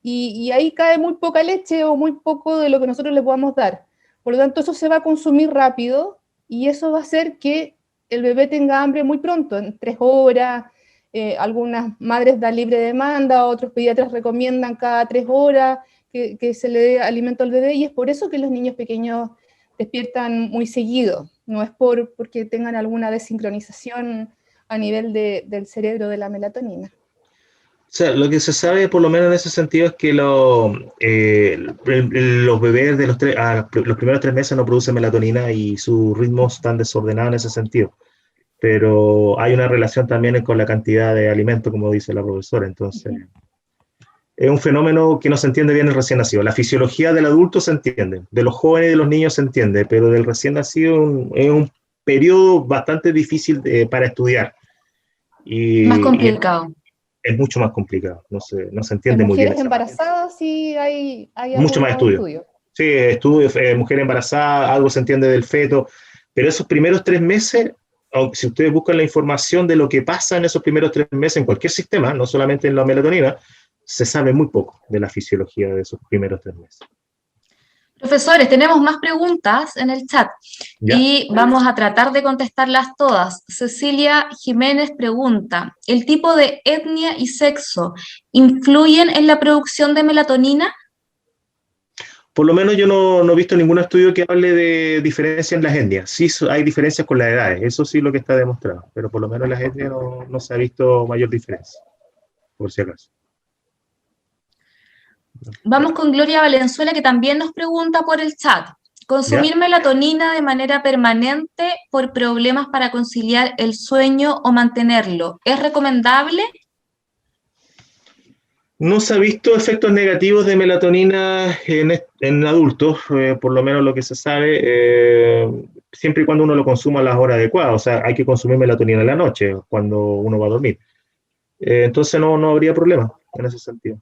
y ahí cae muy poca leche o muy poco de lo que nosotros le podamos dar. Por lo tanto, eso se va a consumir rápido y eso va a hacer que el bebé tenga hambre muy pronto, en 3 horas. Algunas madres dan libre demanda, otros pediatras recomiendan cada 3 horas que se le dé alimento al bebé, y es por eso que los niños pequeños despiertan muy seguido. No es porque tengan alguna desincronización a nivel del cerebro de la melatonina. O sea, lo que se sabe, por lo menos en ese sentido, es que los bebés de los primeros 3 meses no producen melatonina y sus ritmos están desordenados en ese sentido. Pero hay una relación también con la cantidad de alimento, como dice la profesora. Entonces, es un fenómeno que no se entiende bien el recién nacido. La fisiología del adulto se entiende, de los jóvenes y de los niños se entiende, pero del recién nacido es un periodo bastante difícil para estudiar. Más complicado. Es mucho más complicado, no se entiende muy bien. En mujeres embarazadas sí hay mucho más estudio. Sí, mujer embarazada, algo se entiende del feto, pero esos primeros 3 meses, si ustedes buscan la información de lo que pasa en esos primeros 3 meses en cualquier sistema, no solamente en la melatonina, se sabe muy poco de la fisiología de esos primeros 3 meses. Profesores, tenemos más preguntas en el chat y vamos a tratar de contestarlas todas. Cecilia Jiménez pregunta, ¿el tipo de etnia y sexo influyen en la producción de melatonina? Por lo menos yo no he visto ningún estudio que hable de diferencia en las etnias. Sí hay diferencias con las edades, eso sí lo que está demostrado, pero por lo menos en las etnias no se ha visto mayor diferencia. por si acaso. Vamos con Gloria Valenzuela, que también nos pregunta por el chat. ¿Consumir melatonina de manera permanente por problemas para conciliar el sueño o mantenerlo es recomendable? No se ha visto efectos negativos de melatonina en adultos, por lo menos lo que se sabe, siempre y cuando uno lo consuma a las horas adecuadas. O sea, hay que consumir melatonina en la noche, cuando uno va a dormir. Entonces no habría problema en ese sentido,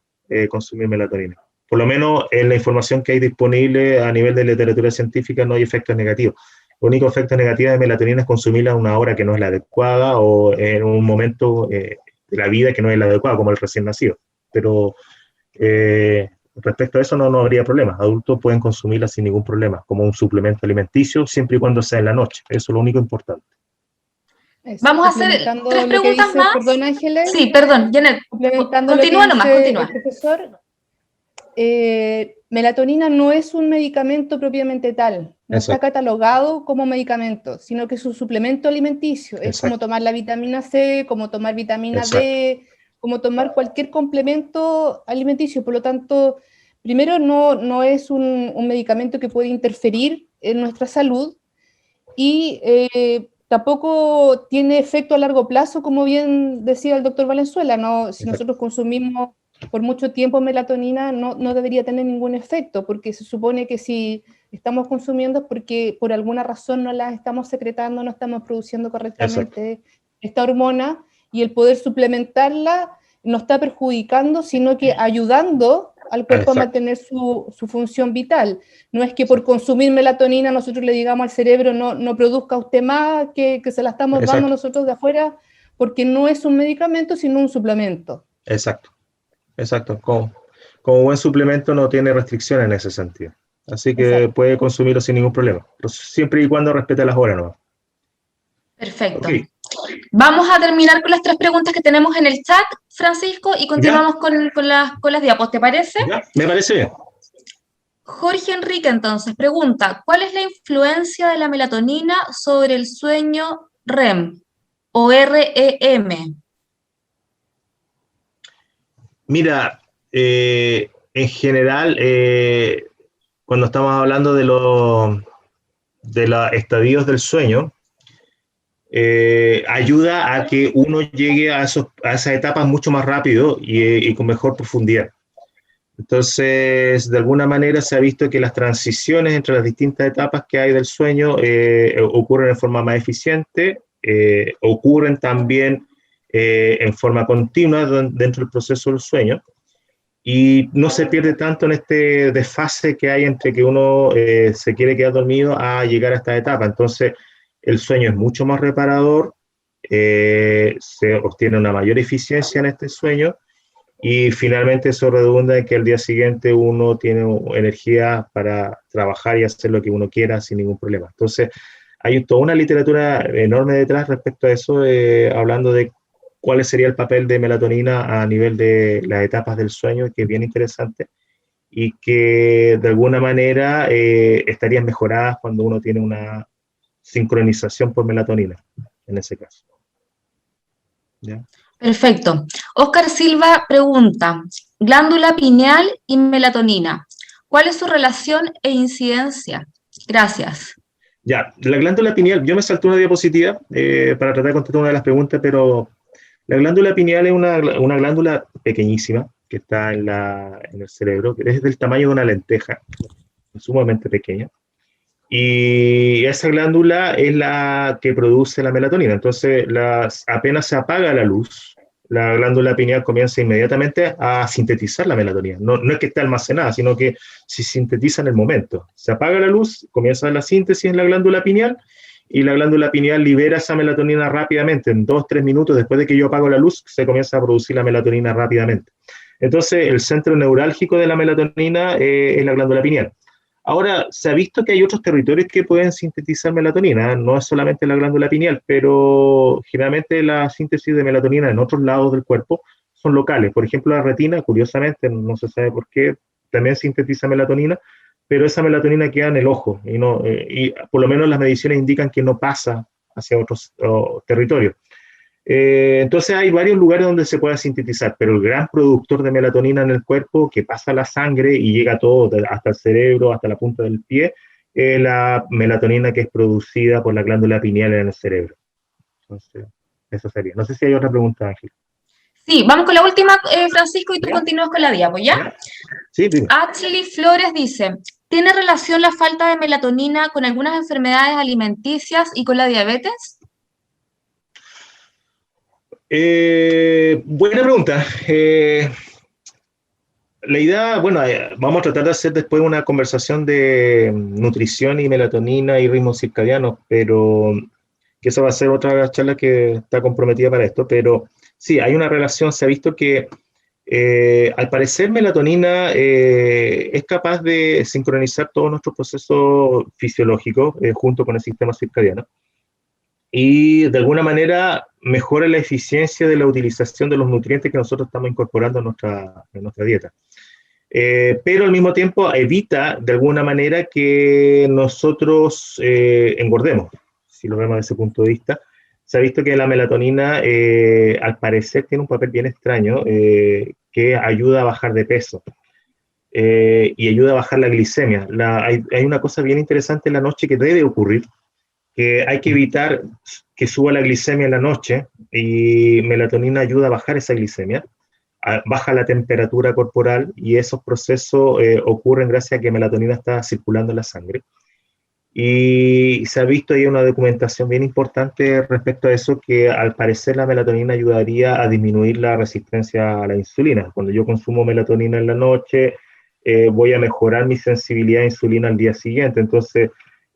consumir melatonina. Por lo menos en la información que hay disponible a nivel de literatura científica no hay efectos negativos. El único efecto negativo de melatonina es consumirla a una hora que no es la adecuada o en un momento de la vida que no es la adecuada, como el recién nacido. Pero respecto a eso no habría problema. Adultos pueden consumirla sin ningún problema, como un suplemento alimenticio, siempre y cuando sea en la noche. Eso es lo único importante. Vamos a hacer 3 preguntas más. Perdón, Ángeles. Sí, perdón, Janet. Continúa nomás, continúa. Profesor, melatonina no es un medicamento propiamente tal, no está catalogado como medicamento, sino que es un suplemento alimenticio. Es como tomar la vitamina C, como tomar vitamina D, como tomar cualquier complemento alimenticio. Por lo tanto, primero no es un medicamento que puede interferir en nuestra salud y tampoco tiene efecto a largo plazo, como bien decía el doctor Valenzuela, ¿no? Si nosotros consumimos por mucho tiempo melatonina, no debería tener ningún efecto, porque se supone que si estamos consumiendo es porque por alguna razón no la estamos secretando, no estamos produciendo correctamente esta hormona, y el poder suplementarla no está perjudicando, sino que ayudando al cuerpo a mantener su función vital. No es que por consumir melatonina nosotros le digamos al cerebro no produzca usted más, que se la estamos dando nosotros de afuera, porque no es un medicamento, sino un suplemento. Exacto. Como buen suplemento no tiene restricciones en ese sentido. Así que puede consumirlo sin ningún problema, pero siempre y cuando respete las horas, ¿no? Perfecto. Vamos a terminar con las 3 preguntas que tenemos en el chat, Francisco, y continuamos con las diapos, ¿te parece? Me parece bien. Jorge Enrique, entonces, pregunta, ¿cuál es la influencia de la melatonina sobre el sueño REM o REM? Mira, en general, cuando estamos hablando de los estadios del sueño, ayuda a que uno llegue a esas etapas mucho más rápido y con mejor profundidad. Entonces, de alguna manera se ha visto que las transiciones entre las distintas etapas que hay del sueño ocurren en forma más eficiente, ocurren también en forma continua dentro del proceso del sueño, y no se pierde tanto en este desfase que hay entre que uno se quiere quedar dormido a llegar a esta etapa. Entonces, el sueño es mucho más reparador, se obtiene una mayor eficiencia en este sueño, y finalmente eso redunda en que al día siguiente uno tiene energía para trabajar y hacer lo que uno quiera sin ningún problema. Entonces, hay toda una literatura enorme detrás respecto a eso, hablando de cuál sería el papel de melatonina a nivel de las etapas del sueño, que es bien interesante, y que de alguna manera estarían mejoradas cuando uno tiene una sincronización por melatonina, en ese caso. ¿Ya? Perfecto. Oscar Silva pregunta, glándula pineal y melatonina, ¿cuál es su relación e incidencia? Gracias. Ya, la glándula pineal, yo me salté una diapositiva para tratar de contestar una de las preguntas, pero la glándula pineal es una glándula pequeñísima que está en el cerebro, que es del tamaño de una lenteja, sumamente pequeña. Y esa glándula es la que produce la melatonina. Entonces, apenas se apaga la luz, la glándula pineal comienza inmediatamente a sintetizar la melatonina. No es que esté almacenada, sino que se sintetiza en el momento. Se apaga la luz, comienza la síntesis en la glándula pineal, y la glándula pineal libera esa melatonina rápidamente. En 2-3 minutos después de que yo apago la luz, se comienza a producir la melatonina rápidamente. Entonces, el centro neurálgico de la melatonina es la glándula pineal. Ahora, se ha visto que hay otros territorios que pueden sintetizar melatonina, no es solamente la glándula pineal, pero generalmente la síntesis de melatonina en otros lados del cuerpo son locales. Por ejemplo, la retina, curiosamente, no se sabe por qué, también sintetiza melatonina, pero esa melatonina queda en el ojo, y por lo menos las mediciones indican que no pasa hacia otros territorios. Entonces hay varios lugares donde se puede sintetizar, pero el gran productor de melatonina en el cuerpo, que pasa a la sangre y llega a todo, hasta el cerebro, hasta la punta del pie, es la melatonina que es producida por la glándula pineal en el cerebro. Entonces, eso sería. No sé si hay otra pregunta, Ángel. Sí, vamos con la última, Francisco, y tú continúas con la diapo, ¿ya? Sí, dime. Ashley Flores dice, ¿tiene relación la falta de melatonina con algunas enfermedades alimenticias y con la diabetes? Buena pregunta. La idea, bueno, vamos a tratar de hacer después una conversación de nutrición y melatonina y ritmos circadianos, pero que esa va a ser otra charla que está comprometida para esto, pero sí, hay una relación. Se ha visto que al parecer melatonina es capaz de sincronizar todos nuestros procesos fisiológicos junto con el sistema circadiano, y de alguna manera mejora la eficiencia de la utilización de los nutrientes que nosotros estamos incorporando en nuestra dieta. Pero al mismo tiempo evita de alguna manera que nosotros engordemos, si lo vemos desde ese punto de vista. Se ha visto que la melatonina al parecer tiene un papel bien extraño que ayuda a bajar de peso y ayuda a bajar la glicemia. Hay una cosa bien interesante en la noche que debe ocurrir, que hay que evitar que suba la glicemia en la noche, y melatonina ayuda a bajar esa glicemia, baja la temperatura corporal, y esos procesos ocurren gracias a que melatonina está circulando en la sangre. Y se ha visto ahí una documentación bien importante respecto a eso, que al parecer la melatonina ayudaría a disminuir la resistencia a la insulina. Cuando yo consumo melatonina en la noche, voy a mejorar mi sensibilidad a insulina al día siguiente. Entonces,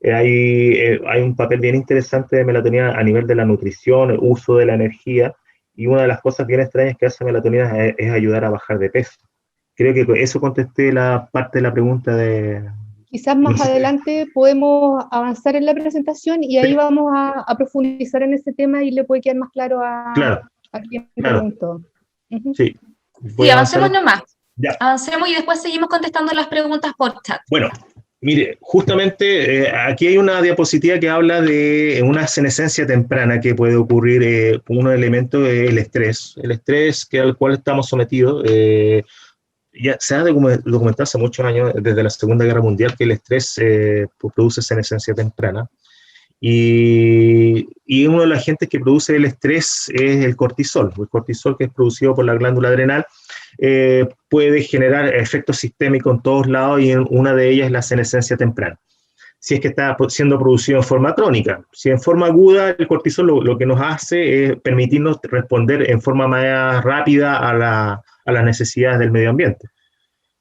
hay un papel bien interesante de melatonina a nivel de la nutrición, el uso de la energía, y una de las cosas bien extrañas que hace melatonina es ayudar a bajar de peso. Creo que eso contesté la parte de la pregunta de... Quizás más adelante podemos avanzar en la presentación y ahí vamos a profundizar en ese tema y le puede quedar más claro a quien preguntó. Sí, sí, avancemos nomás. Ya. Avancemos y después seguimos contestando las preguntas por chat. Bueno, mire, justamente aquí hay una diapositiva que habla de una senescencia temprana que puede ocurrir. Un elemento es el estrés. El estrés al cual estamos sometidos, ya se ha documentado hace muchos años, desde la Segunda Guerra Mundial, que el estrés produce senescencia temprana. Y uno de los agentes que produce el estrés es el cortisol. El cortisol, que es producido por la glándula adrenal, puede generar efectos sistémicos en todos lados, y una de ellas es la senescencia temprana, si es que está siendo producido en forma crónica. Si en forma aguda, el cortisol lo que nos hace es permitirnos responder en forma más rápida a las necesidades del medio ambiente.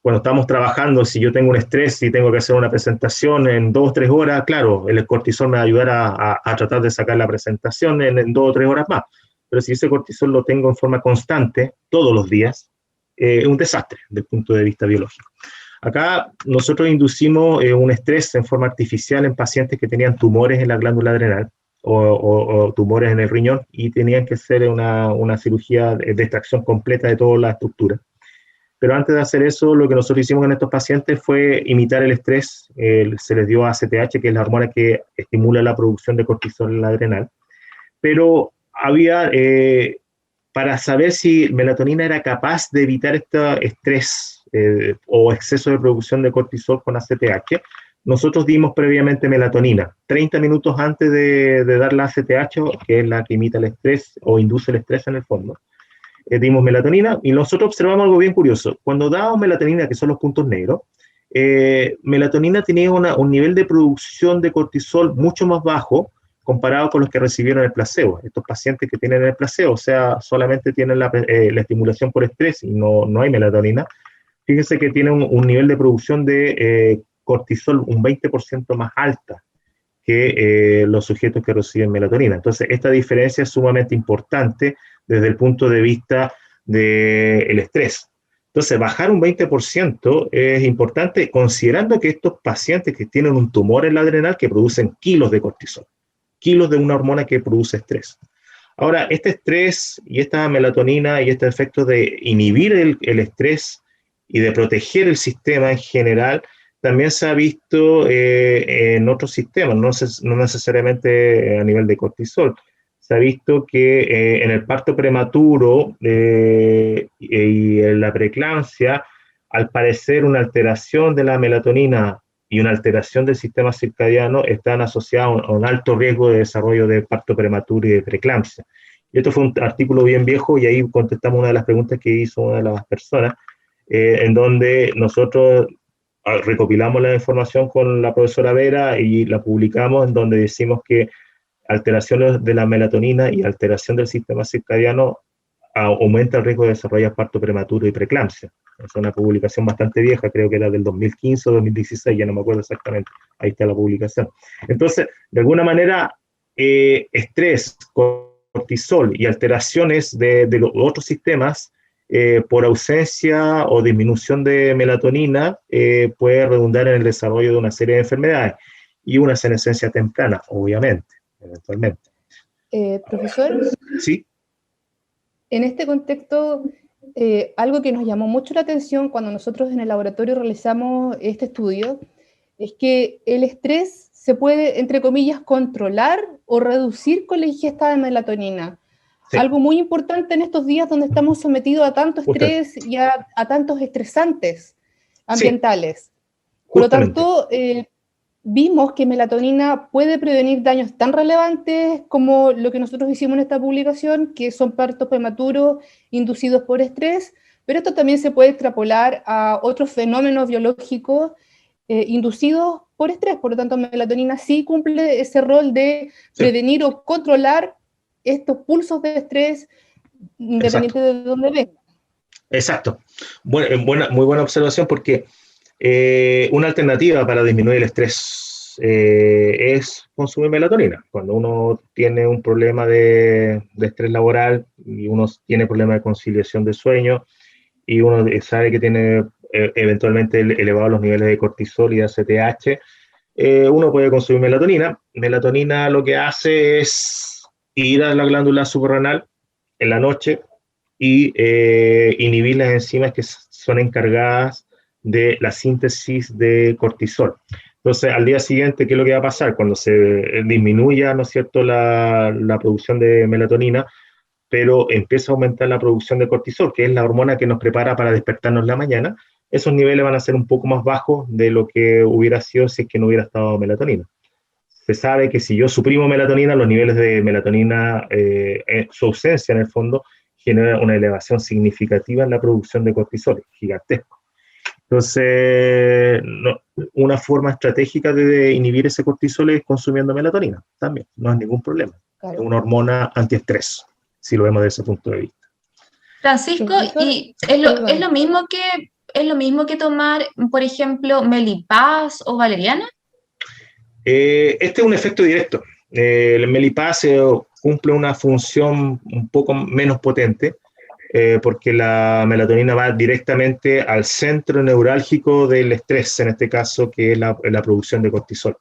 Cuando estamos trabajando, si yo tengo un estrés y tengo que hacer una presentación en 2 o 3 horas, claro, el cortisol me va a ayudar a tratar de sacar la presentación en 2 o 3 horas más. Pero si ese cortisol lo tengo en forma constante, todos los días, es un desastre desde el punto de vista biológico. Acá nosotros inducimos un estrés en forma artificial en pacientes que tenían tumores en la glándula adrenal o tumores en el riñón, y tenían que hacer una cirugía de extracción completa de toda la estructura. Pero antes de hacer eso, lo que nosotros hicimos con estos pacientes fue imitar el estrés. Se les dio ACTH, que es la hormona que estimula la producción de cortisol en la adrenal. Pero había, para saber si melatonina era capaz de evitar este estrés o exceso de producción de cortisol con ACTH, nosotros dimos previamente melatonina. 30 minutos antes de dar la ACTH, que es la que imita el estrés o induce el estrés en el fondo, dimos melatonina, y nosotros observamos algo bien curioso. Cuando dábamos melatonina, que son los puntos negros, melatonina tenía un nivel de producción de cortisol mucho más bajo comparado con los que recibieron el placebo. Estos pacientes que tienen el placebo, o sea, solamente tienen la estimulación por estrés y no hay melatonina, fíjense que tienen un nivel de producción de cortisol un 20% más alta que los sujetos que reciben melatonina. Entonces, esta diferencia es sumamente importante desde el punto de vista del estrés. Entonces, bajar un 20% es importante, considerando que estos pacientes que tienen un tumor en la adrenal, que producen kilos de cortisol, kilos de una hormona que produce estrés. Ahora, este estrés y esta melatonina y este efecto de inhibir el estrés y de proteger el sistema en general, también se ha visto en otros sistemas, no necesariamente a nivel de cortisol. se ha visto que en el parto prematuro y en la preeclampsia, al parecer una alteración de la melatonina y una alteración del sistema circadiano están asociados a un alto riesgo de desarrollo de parto prematuro y de preeclampsia. Y esto fue un artículo bien viejo y ahí contestamos una de las preguntas que hizo una de las personas, en donde nosotros recopilamos la información con la profesora Vera y la publicamos, en donde decimos que alteraciones de la melatonina y alteración del sistema circadiano aumenta el riesgo de desarrollar parto prematuro y preeclampsia. Es una publicación bastante vieja, creo que era del 2015 o 2016, ya no me acuerdo exactamente, ahí está la publicación. Entonces, de alguna manera, estrés, cortisol y alteraciones de los otros sistemas por ausencia o disminución de melatonina puede redundar en el desarrollo de una serie de enfermedades y una senescencia temprana, obviamente, eventualmente. Profesor, ¿Sí? en este contexto, algo que nos llamó mucho la atención cuando nosotros en el laboratorio realizamos este estudio es que el estrés se puede, entre comillas, controlar o reducir con la ingesta de melatonina. Sí. Algo muy importante en estos días donde estamos sometidos a tanto estrés y a tantos estresantes ambientales. Sí. Por lo tanto, vimos que melatonina puede prevenir daños tan relevantes como lo que nosotros hicimos en esta publicación, que son partos prematuros inducidos por estrés, pero esto también se puede extrapolar a otros fenómenos biológicos inducidos por estrés. Por lo tanto, melatonina sí cumple ese rol de prevenir o controlar estos pulsos de estrés independiente de dónde vengan. Exacto. Muy buena observación, porque una alternativa para disminuir el estrés es consumir melatonina. Cuando uno tiene un problema de estrés laboral y uno tiene problemas de conciliación de sueño y uno sabe que tiene eventualmente elevados los niveles de cortisol y de ACTH, uno puede consumir melatonina. Melatonina lo que hace es ir a la glándula suprarrenal en la noche y inhibir las enzimas que son encargadas de la síntesis de cortisol. Entonces, al día siguiente, ¿qué es lo que va a pasar? Cuando se disminuya, ¿no es cierto?, la producción de melatonina, pero empieza a aumentar la producción de cortisol, que es la hormona que nos prepara para despertarnos en la mañana, esos niveles van a ser un poco más bajos de lo que hubiera sido si es que no hubiera estado melatonina. Se sabe que si yo suprimo melatonina, los niveles de melatonina, su ausencia en el fondo, genera una elevación significativa en la producción de cortisol, gigantesco. Entonces, una forma estratégica de inhibir ese cortisol es consumiendo melatonina, también, no es ningún problema. Claro. Es una hormona antiestrés, si lo vemos desde ese punto de vista. Francisco, ¿y es lo mismo que tomar, por ejemplo, Melipaz o valeriana? Este es un efecto directo. El Melipaz cumple una función un poco menos potente, porque la melatonina va directamente al centro neurálgico del estrés, en este caso, que es la producción de cortisol.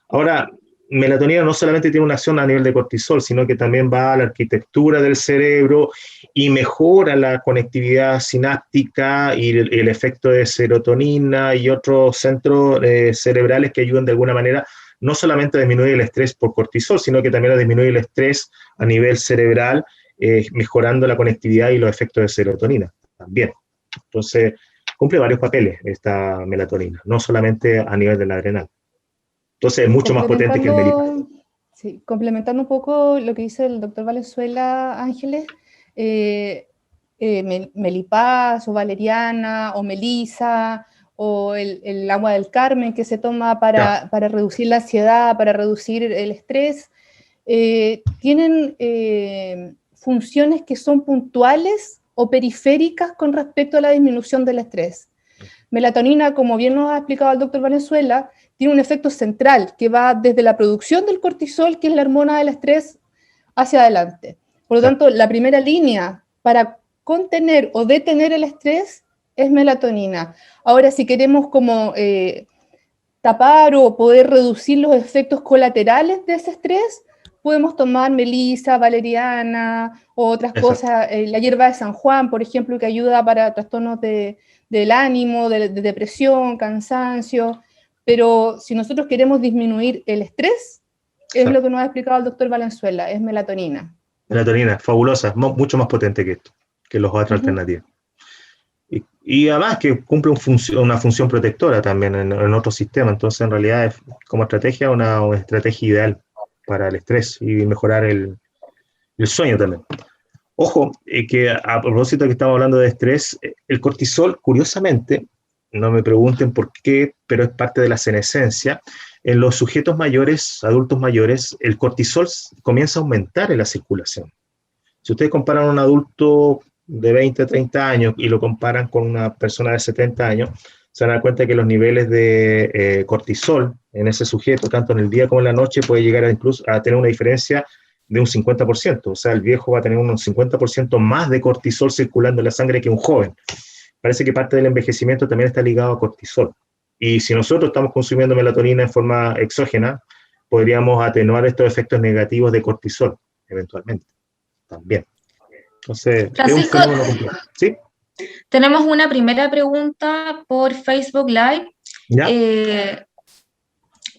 Ahora, melatonina no solamente tiene una acción a nivel de cortisol, sino que también va a la arquitectura del cerebro y mejora la conectividad sináptica y el efecto de serotonina y otros centros cerebrales que ayudan de alguna manera no solamente a disminuir el estrés por cortisol, sino que también a disminuir el estrés a nivel cerebral, mejorando la conectividad y los efectos de serotonina también. Entonces, cumple varios papeles esta melatonina, no solamente a nivel de la adrenal. Entonces, es mucho más potente que el Melipaz. Sí, complementando un poco lo que dice el doctor Valenzuela Ángeles, Melipaz o valeriana o melisa o el agua del Carmen que se toma para reducir la ansiedad, para reducir el estrés, tienen funciones que son puntuales o periféricas con respecto a la disminución del estrés. Melatonina, como bien nos ha explicado el doctor Valenzuela, tiene un efecto central que va desde la producción del cortisol, que es la hormona del estrés, hacia adelante. Por lo tanto, la primera línea para contener o detener el estrés es melatonina. Ahora, si queremos como tapar o poder reducir los efectos colaterales de ese estrés, podemos tomar melisa, valeriana o otras cosas, la hierba de San Juan, por ejemplo, que ayuda para trastornos del ánimo, de depresión, cansancio. Pero si nosotros queremos disminuir el estrés, es lo que nos ha explicado el doctor Valenzuela, es melatonina. Melatonina, fabulosa, mucho más potente que esto, que los otros alternativos. Y además que cumple una función protectora también en otro sistema, entonces en realidad es, como estrategia, una estrategia ideal para el estrés y mejorar el sueño también. Ojo, que a propósito que estamos hablando de estrés, el cortisol, curiosamente, no me pregunten por qué, pero es parte de la senescencia. En los sujetos mayores, adultos mayores, el cortisol comienza a aumentar en la circulación. Si ustedes comparan a un adulto de 20, 30 años y lo comparan con una persona de 70 años, se van a dar cuenta que los niveles de cortisol en ese sujeto, tanto en el día como en la noche, puede llegar incluso a tener una diferencia de un 50%. O sea, el viejo va a tener un 50% más de cortisol circulando en la sangre que un joven. Parece que parte del envejecimiento también está ligado a cortisol. Y si nosotros estamos consumiendo melatonina en forma exógena, podríamos atenuar estos efectos negativos de cortisol, eventualmente, también. Entonces, Francisco, es un fenómeno complejo. ¿Sí? tenemos una primera pregunta por Facebook Live. ¿Ya?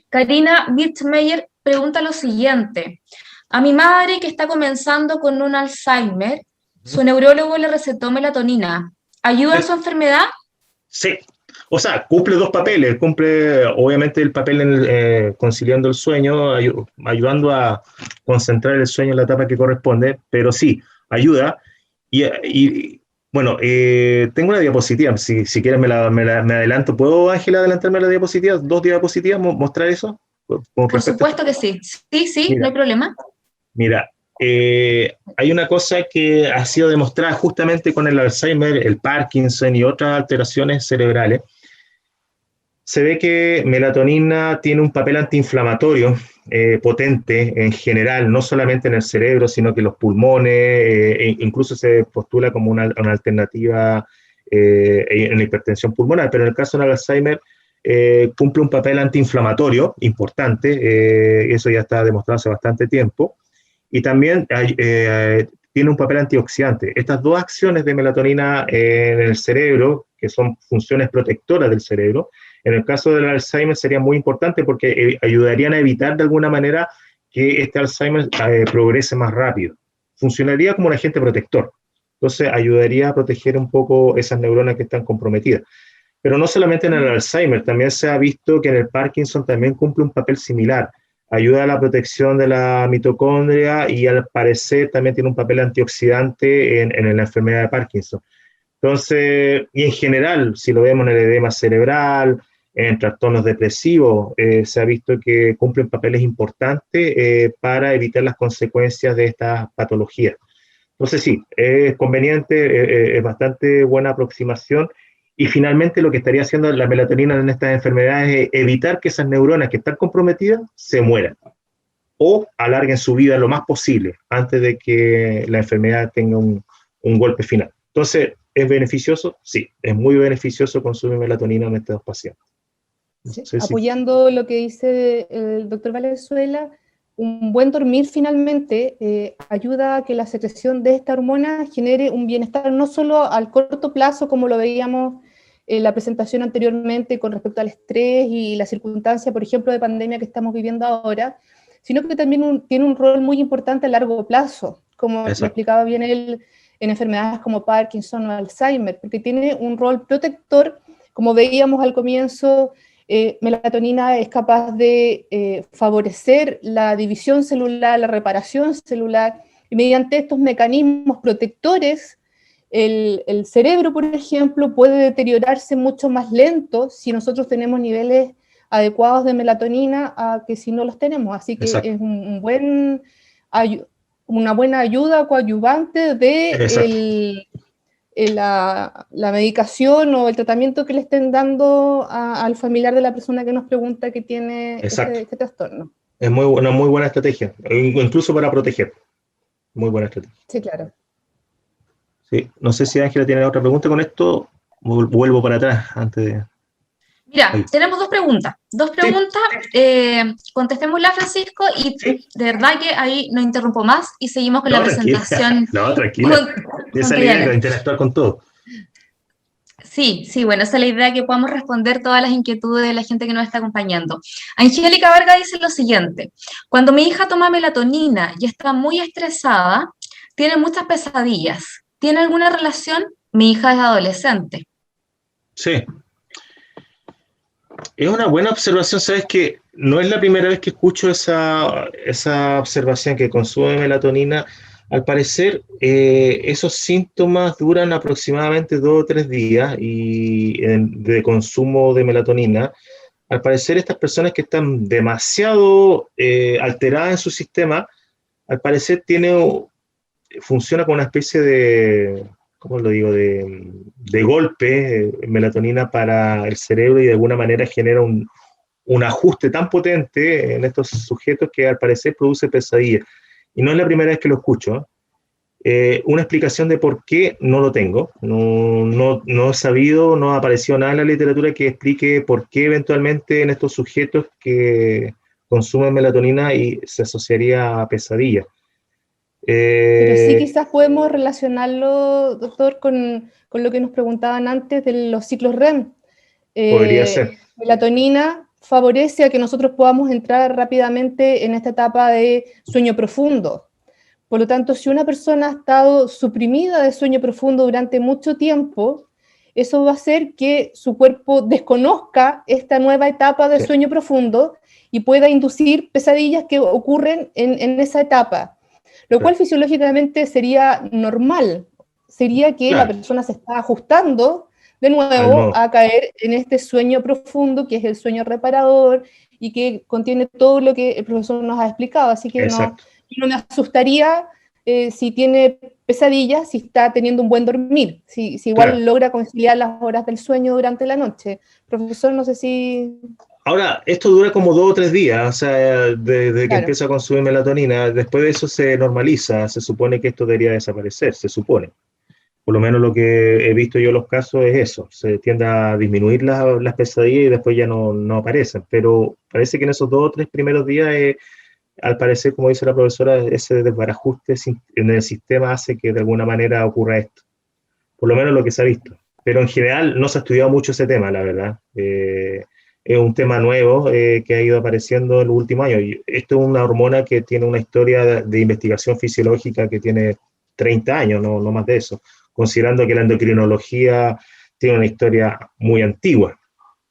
Karina Birchmeyer pregunta lo siguiente. A mi madre, que está comenzando con un Alzheimer, su neurólogo le recetó melatonina. ¿Ayuda en su enfermedad? Sí. O sea, cumple dos papeles. Cumple, obviamente, el papel conciliando el sueño, ayudando a concentrar el sueño en la etapa que corresponde, pero sí, ayuda. Bueno, tengo una diapositiva. Si quieres me adelanto. ¿Puedo, Ángela, adelantarme la diapositiva? ¿Dos diapositivas? ¿Mostrar eso? Por supuesto que sí. Sí, mira, no hay problema. Mira, hay una cosa que ha sido demostrada justamente con el Alzheimer, el Parkinson y otras alteraciones cerebrales. Se ve que melatonina tiene un papel antiinflamatorio potente en general, no solamente en el cerebro, sino que en los pulmones, incluso se postula como una alternativa en la hipertensión pulmonar, pero en el caso del Alzheimer cumple un papel antiinflamatorio importante, eso ya está demostrado hace bastante tiempo, y también tiene un papel antioxidante. Estas dos acciones de melatonina en el cerebro, que son funciones protectoras del cerebro, en el caso del Alzheimer sería muy importante porque ayudarían a evitar de alguna manera que este Alzheimer progrese más rápido. Funcionaría como un agente protector. Entonces ayudaría a proteger un poco esas neuronas que están comprometidas. Pero no solamente en el Alzheimer, también se ha visto que en el Parkinson también cumple un papel similar. Ayuda a la protección de la mitocondria y al parecer también tiene un papel antioxidante en la enfermedad de Parkinson. Entonces, y en general, si lo vemos en el edema cerebral, en trastornos depresivos, se ha visto que cumplen papeles importantes para evitar las consecuencias de estas patologías. Entonces sí, es conveniente, es bastante buena aproximación, y finalmente lo que estaría haciendo la melatonina en estas enfermedades es evitar que esas neuronas que están comprometidas se mueran o alarguen su vida lo más posible antes de que la enfermedad tenga un golpe final. Entonces, ¿es beneficioso? Sí, es muy beneficioso consumir melatonina en estos pacientes. Sí, apoyando lo que dice el doctor Valenzuela, un buen dormir finalmente ayuda a que la secreción de esta hormona genere un bienestar no solo al corto plazo, como lo veíamos en la presentación anteriormente con respecto al estrés y la circunstancia, por ejemplo, de pandemia que estamos viviendo ahora, sino que también tiene un rol muy importante a largo plazo, como lo explicaba bien él, en enfermedades como Parkinson o Alzheimer, porque tiene un rol protector, como veíamos al comienzo. Melatonina es capaz de favorecer la división celular, la reparación celular, y mediante estos mecanismos protectores, el cerebro, por ejemplo, puede deteriorarse mucho más lento si nosotros tenemos niveles adecuados de melatonina a que si no los tenemos. Así que es una buena ayuda coadyuvante de la medicación o el tratamiento que le estén dando al familiar de la persona que nos pregunta que tiene este trastorno. Es una muy buena estrategia, incluso para proteger. Muy buena estrategia. Sí, claro. Sí, no sé si Ángela tiene otra pregunta con esto. Vuelvo para atrás antes de... Mira, tenemos dos preguntas. Contestémosla, Francisco, y de verdad que ahí no interrumpo más y seguimos con la presentación. No, tranquila. Esa es la idea, interactuar con todo. Sí, sí, bueno, esa es la idea, que podamos responder todas las inquietudes de la gente que nos está acompañando. Angélica Vargas dice lo siguiente: cuando mi hija toma melatonina y está muy estresada, tiene muchas pesadillas. ¿Tiene alguna relación? Mi hija es adolescente. Sí, es una buena observación, sabes que no es la primera vez que escucho esa observación que consume melatonina. Al parecer, esos síntomas duran aproximadamente 2 o 3 días de consumo de melatonina. Al parecer, estas personas que están demasiado alteradas en su sistema, al parecer funciona como una especie de, ¿cómo lo digo?, de golpe, melatonina para el cerebro, y de alguna manera genera un ajuste tan potente en estos sujetos que al parecer produce pesadillas. Y no es la primera vez que lo escucho. Una explicación de por qué no lo tengo. No he sabido, no ha aparecido nada en la literatura que explique por qué eventualmente en estos sujetos que consumen melatonina y se asociaría a pesadillas. Pero sí quizás podemos relacionarlo, doctor, con lo que nos preguntaban antes de los ciclos REM. Podría ser. Melatonina favorece a que nosotros podamos entrar rápidamente en esta etapa de sueño profundo. Por lo tanto, si una persona ha estado suprimida de sueño profundo durante mucho tiempo, eso va a hacer que su cuerpo desconozca esta nueva etapa de sueño profundo y pueda inducir pesadillas que ocurren en esa etapa, lo cual fisiológicamente sería normal. Sería que la persona se está ajustando de nuevo a caer en este sueño profundo, que es el sueño reparador y que contiene todo lo que el profesor nos ha explicado. Así que no me asustaría si tiene pesadillas, si está teniendo un buen dormir, si igual logra conciliar las horas del sueño durante la noche. Profesor, no sé si... Ahora, esto dura como 2 o 3 días, o sea, desde que empieza a consumir melatonina. Después de eso se normaliza, se supone que esto debería desaparecer, se supone. Por lo menos lo que he visto yo en los casos es eso, se tiende a disminuir las pesadillas y después ya no aparecen, pero parece que en esos 2 o 3 primeros días, al parecer, como dice la profesora, ese desbarajuste en el sistema hace que de alguna manera ocurra esto, por lo menos lo que se ha visto. Pero en general no se ha estudiado mucho ese tema, la verdad. Es un tema nuevo que ha ido apareciendo en los últimos años. Y esto es una hormona que tiene una historia de investigación fisiológica que tiene 30 años, no más de eso, considerando que la endocrinología tiene una historia muy antigua.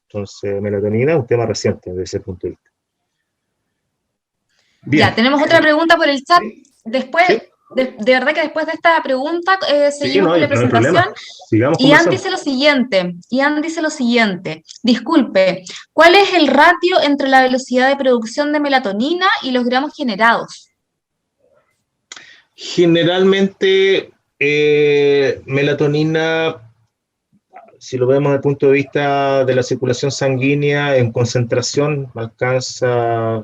Entonces, melatonina es un tema reciente desde ese punto de vista. Bien. Ya, tenemos otra pregunta por el chat. Después, de verdad que después de esta pregunta seguimos con la presentación. Ian dice lo siguiente, disculpe, ¿cuál es el ratio entre la velocidad de producción de melatonina y los gramos generados? Generalmente, melatonina, si lo vemos desde el punto de vista de la circulación sanguínea, en concentración alcanza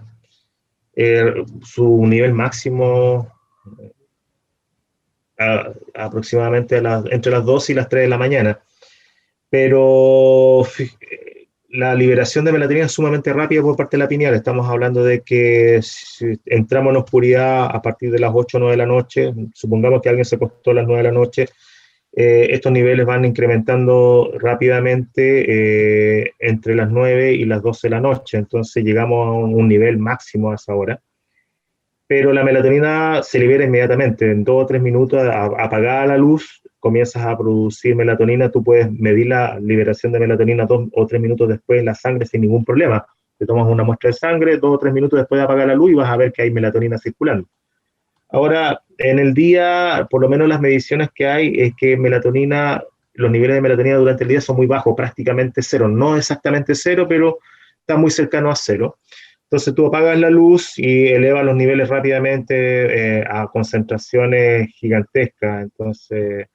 su nivel máximo aproximadamente entre las 2 y las 3 de la mañana. Pero la liberación de melatonina es sumamente rápida por parte de la pineal. Estamos hablando de que si entramos en oscuridad a partir de las 8 o 9 de la noche, supongamos que alguien se acostó a las 9 de la noche, estos niveles van incrementando rápidamente entre las 9 y las 12 de la noche, entonces llegamos a un nivel máximo a esa hora. Pero la melatonina se libera inmediatamente, en 2 o 3 minutos, apagada la luz, comienzas a producir melatonina. Tú puedes medir la liberación de melatonina 2 o 3 minutos después en la sangre sin ningún problema. Te tomas una muestra de sangre, 2 o 3 minutos después de apagar la luz y vas a ver que hay melatonina circulando. Ahora, en el día, por lo menos las mediciones que hay, es que los niveles de melatonina durante el día son muy bajos, prácticamente cero. No exactamente cero, pero está muy cercano a cero. Entonces tú apagas la luz y elevas los niveles rápidamente a concentraciones gigantescas. Entonces,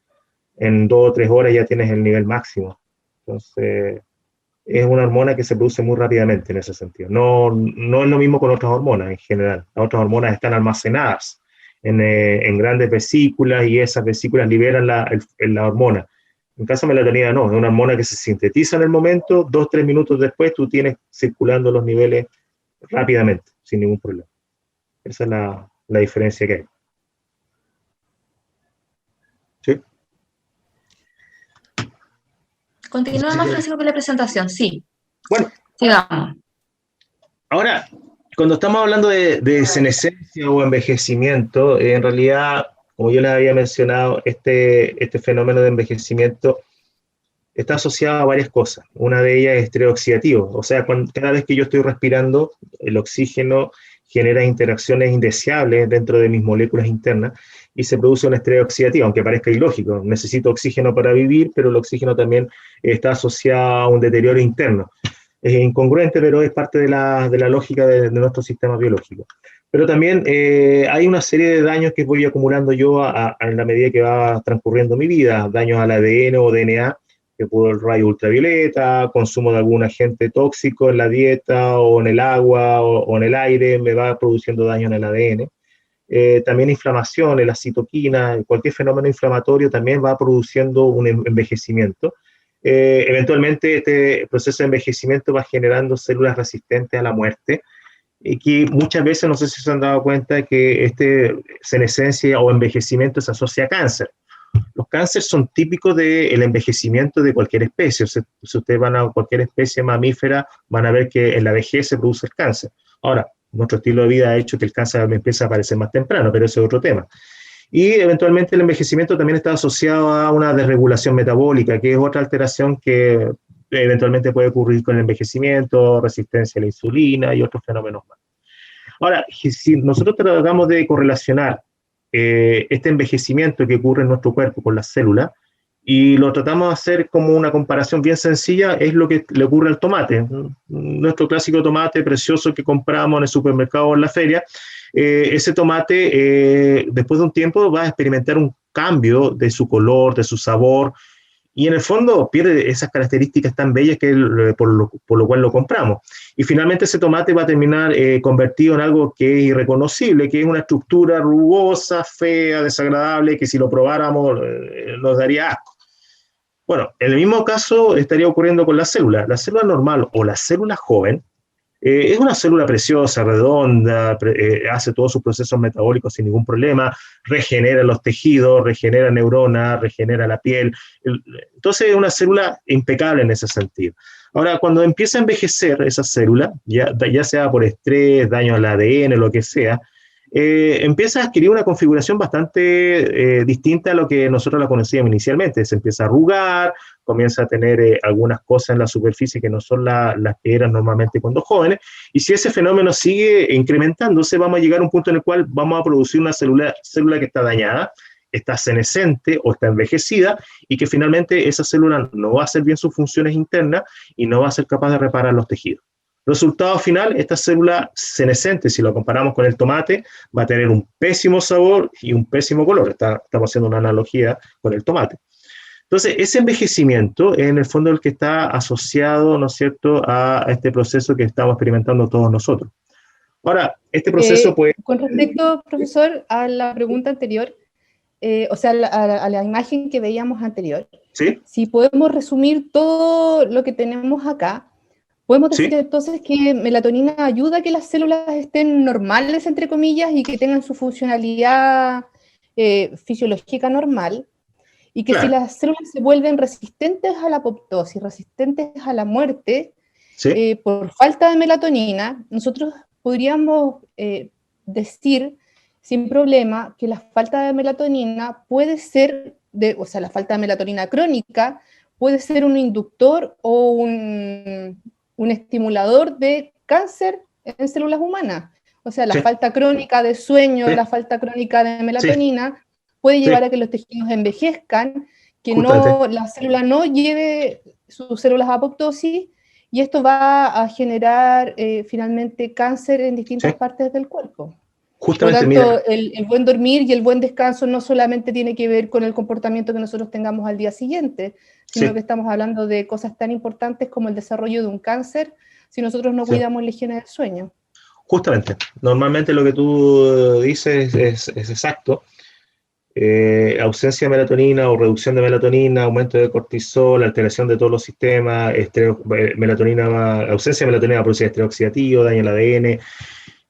en 2 o 3 horas ya tienes el nivel máximo. Entonces, es una hormona que se produce muy rápidamente en ese sentido. No es lo mismo con otras hormonas en general. Las otras hormonas están almacenadas en grandes vesículas y esas vesículas liberan la hormona. En caso de melatonina no, es una hormona que se sintetiza en el momento, 2 o 3 minutos después tú tienes circulando los niveles rápidamente, sin ningún problema. Esa es la diferencia que hay. ¿Sí? Continúa más, Francisco, con la presentación, sí. Bueno, sigamos. Ahora, cuando estamos hablando de senescencia o envejecimiento, en realidad, como yo les había mencionado, este fenómeno de envejecimiento está asociado a varias cosas. Una de ellas es estrés oxidativo, o sea, cada vez que yo estoy respirando, el oxígeno genera interacciones indeseables dentro de mis moléculas internas y se produce un estrés oxidativo, aunque parezca ilógico. Necesito oxígeno para vivir, pero el oxígeno también está asociado a un deterioro interno. Es incongruente, pero es parte de la lógica de nuestro sistema biológico. Pero también hay una serie de daños que voy acumulando yo en la medida que va transcurriendo mi vida, daños al ADN o DNA, que por el rayo ultravioleta, consumo de algún agente tóxico en la dieta o en el agua o en el aire, me va produciendo daño en el ADN. También inflamación, la citoquina, cualquier fenómeno inflamatorio también va produciendo un envejecimiento. Eventualmente este proceso de envejecimiento va generando células resistentes a la muerte, y que muchas veces, no sé si se han dado cuenta, que senescencia o envejecimiento se asocia a cáncer. Los cánceres son típicos del envejecimiento de cualquier especie. O sea, si ustedes van a cualquier especie mamífera, van a ver que en la vejez se produce el cáncer. Ahora, nuestro estilo de vida ha hecho que el cáncer empiece a aparecer más temprano, pero ese es otro tema. Y eventualmente el envejecimiento también está asociado a una desregulación metabólica, que es otra alteración que eventualmente puede ocurrir con el envejecimiento, resistencia a la insulina y otros fenómenos más. Ahora, si nosotros tratamos de correlacionar este envejecimiento que ocurre en nuestro cuerpo con las células, y lo tratamos de hacer como una comparación bien sencilla, es lo que le ocurre al tomate. Nuestro clásico tomate precioso que compramos en el supermercado o en la feria, ese tomate después de un tiempo va a experimentar un cambio de su color, de su sabor, y en el fondo pierde esas características tan bellas que por lo cual lo compramos. Y finalmente ese tomate va a terminar convertido en algo que es irreconocible, que es una estructura rugosa, fea, desagradable, que si lo probáramos nos daría asco. Bueno, en el mismo caso estaría ocurriendo con la célula. La célula normal o la célula joven es una célula preciosa, redonda, hace todos sus procesos metabólicos sin ningún problema, regenera los tejidos, regenera neuronas, regenera la piel. Entonces es una célula impecable en ese sentido. Ahora, cuando empieza a envejecer esa célula, ya sea por estrés, daño al ADN, lo que sea, empieza a adquirir una configuración bastante distinta a lo que nosotros la conocíamos inicialmente. Se empieza a arrugar, comienza a tener algunas cosas en la superficie que no son las que eran normalmente cuando jóvenes, y si ese fenómeno sigue incrementándose, vamos a llegar a un punto en el cual vamos a producir una célula que está dañada, está senescente o está envejecida, y que finalmente esa célula no va a hacer bien sus funciones internas y no va a ser capaz de reparar los tejidos. Resultado final, esta célula senescente, si lo comparamos con el tomate, va a tener un pésimo sabor y un pésimo color. Estamos haciendo una analogía con el tomate. Entonces, ese envejecimiento es en el fondo el que está asociado, ¿no es cierto?, a este proceso que estamos experimentando todos nosotros. Ahora, este proceso puede... Con respecto, profesor, a la pregunta anterior, o sea, a la imagen que veíamos anterior, ¿sí? Si podemos resumir todo lo que tenemos acá, podemos decir entonces que melatonina ayuda a que las células estén normales, entre comillas, y que tengan su funcionalidad fisiológica normal, y que si las células se vuelven resistentes a la apoptosis, resistentes a la muerte, por falta de melatonina, nosotros podríamos decir sin problema que la falta de melatonina puede ser, o sea, la falta de melatonina crónica puede ser un inductor o un estimulador de cáncer en células humanas. O sea, la falta crónica de sueño, la falta crónica de melatonina puede llevar a que los tejidos envejezcan, que la célula no lleve sus células a apoptosis, y esto va a generar finalmente cáncer en distintas partes del cuerpo. Justamente, por lo tanto, el buen dormir y el buen descanso no solamente tiene que ver con el comportamiento que nosotros tengamos al día siguiente, sino que estamos hablando de cosas tan importantes como el desarrollo de un cáncer si nosotros no cuidamos la higiene del sueño. Justamente, normalmente lo que tú dices es exacto. Ausencia de melatonina o reducción de melatonina, aumento de cortisol, alteración de todos los sistemas, ausencia de melatonina va a producir estrés oxidativo, daño al ADN.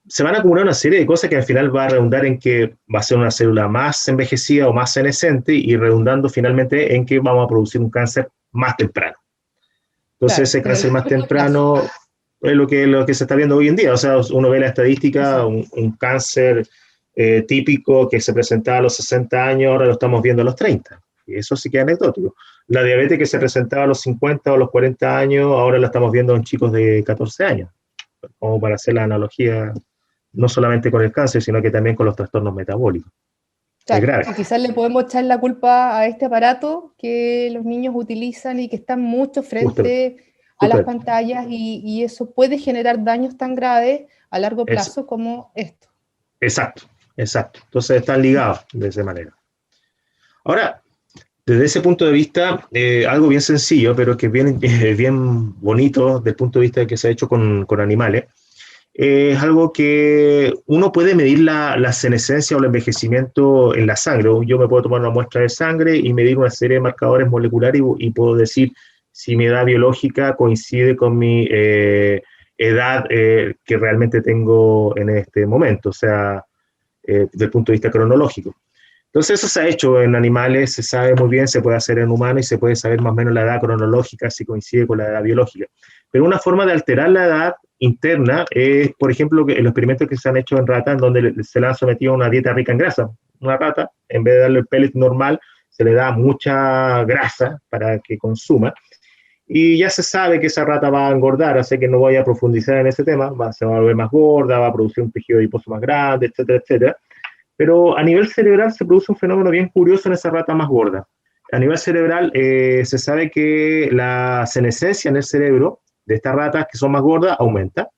Se van a acumular una serie de cosas que al final va a redundar en que va a ser una célula más envejecida o más senescente, y redundando finalmente en que vamos a producir un cáncer más temprano. Entonces Claro, ese en el cáncer más corto plazo. temprano es lo que se está viendo hoy en día. O sea, uno ve la estadística, un cáncer típico que se presentaba a los 60 años, ahora lo estamos viendo a los 30. Y eso sí que es anecdótico. La diabetes que se presentaba a los 50 o a los 40 años, ahora la estamos viendo en chicos de 14 años, como para hacer la analogía no solamente con el cáncer, sino que también con los trastornos metabólicos. Es Claro, grave. y quizás le podemos echar la culpa a este aparato que los niños utilizan y que están mucho frente a las Justamente. pantallas y eso puede generar daños tan graves a largo Es, plazo como esto. exacto, exacto. Entonces están ligados de esa manera. Ahora, desde ese punto de vista, algo bien sencillo, pero que es bien bonito desde el punto de vista de que se ha hecho con animales, es algo que uno puede medir la senescencia o el envejecimiento en la sangre. Yo me puedo tomar una muestra de sangre y medir una serie de marcadores moleculares y puedo decir si mi edad biológica coincide con mi edad que realmente tengo en este momento, o sea, desde el punto de vista cronológico. Entonces eso se ha hecho en animales, se sabe muy bien, se puede hacer en humanos y se puede saber más o menos la edad cronológica si coincide con la edad biológica. Pero una forma de alterar la edad interna es, por ejemplo, los experimentos que se han hecho en ratas, en donde se le ha sometido a una dieta rica en grasa. Una rata, en vez de darle el pellet normal, se le da mucha grasa para que consuma. Y ya se sabe que esa rata va a engordar, así que no voy a profundizar en ese tema, se va a volver más gorda, va a producir un tejido adiposo más grande, etcétera, etcétera. Pero a nivel cerebral se produce un fenómeno bien curioso en esa rata más gorda. A nivel cerebral se sabe que la senescencia en el cerebro de estas ratas que son más gordas aumenta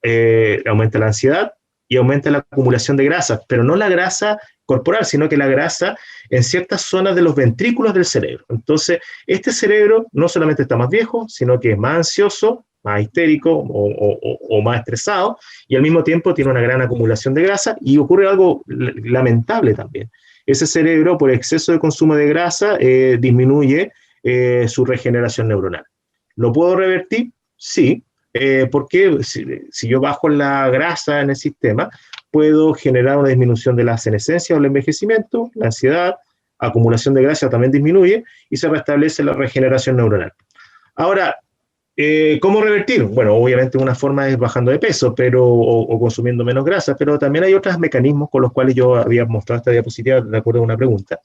la ansiedad y aumenta la acumulación de grasa, pero no la grasa corporal, sino que la grasa en ciertas zonas de los ventrículos del cerebro. Entonces, este cerebro no solamente está más viejo, sino que es más ansioso, más histérico o más estresado, y al mismo tiempo tiene una gran acumulación de grasa, y ocurre algo lamentable también. Ese cerebro, por exceso de consumo de grasa, disminuye su regeneración neuronal. ¿Lo puedo revertir? Sí, porque si yo bajo la grasa en el sistema, puedo generar una disminución de la senescencia o el envejecimiento, la ansiedad, acumulación de grasa también disminuye y se restablece la regeneración neuronal. Ahora, ¿cómo revertir? Bueno, obviamente una forma es bajando de peso o consumiendo menos grasa, pero también hay otros mecanismos con los cuales yo había mostrado esta diapositiva de acuerdo a una pregunta.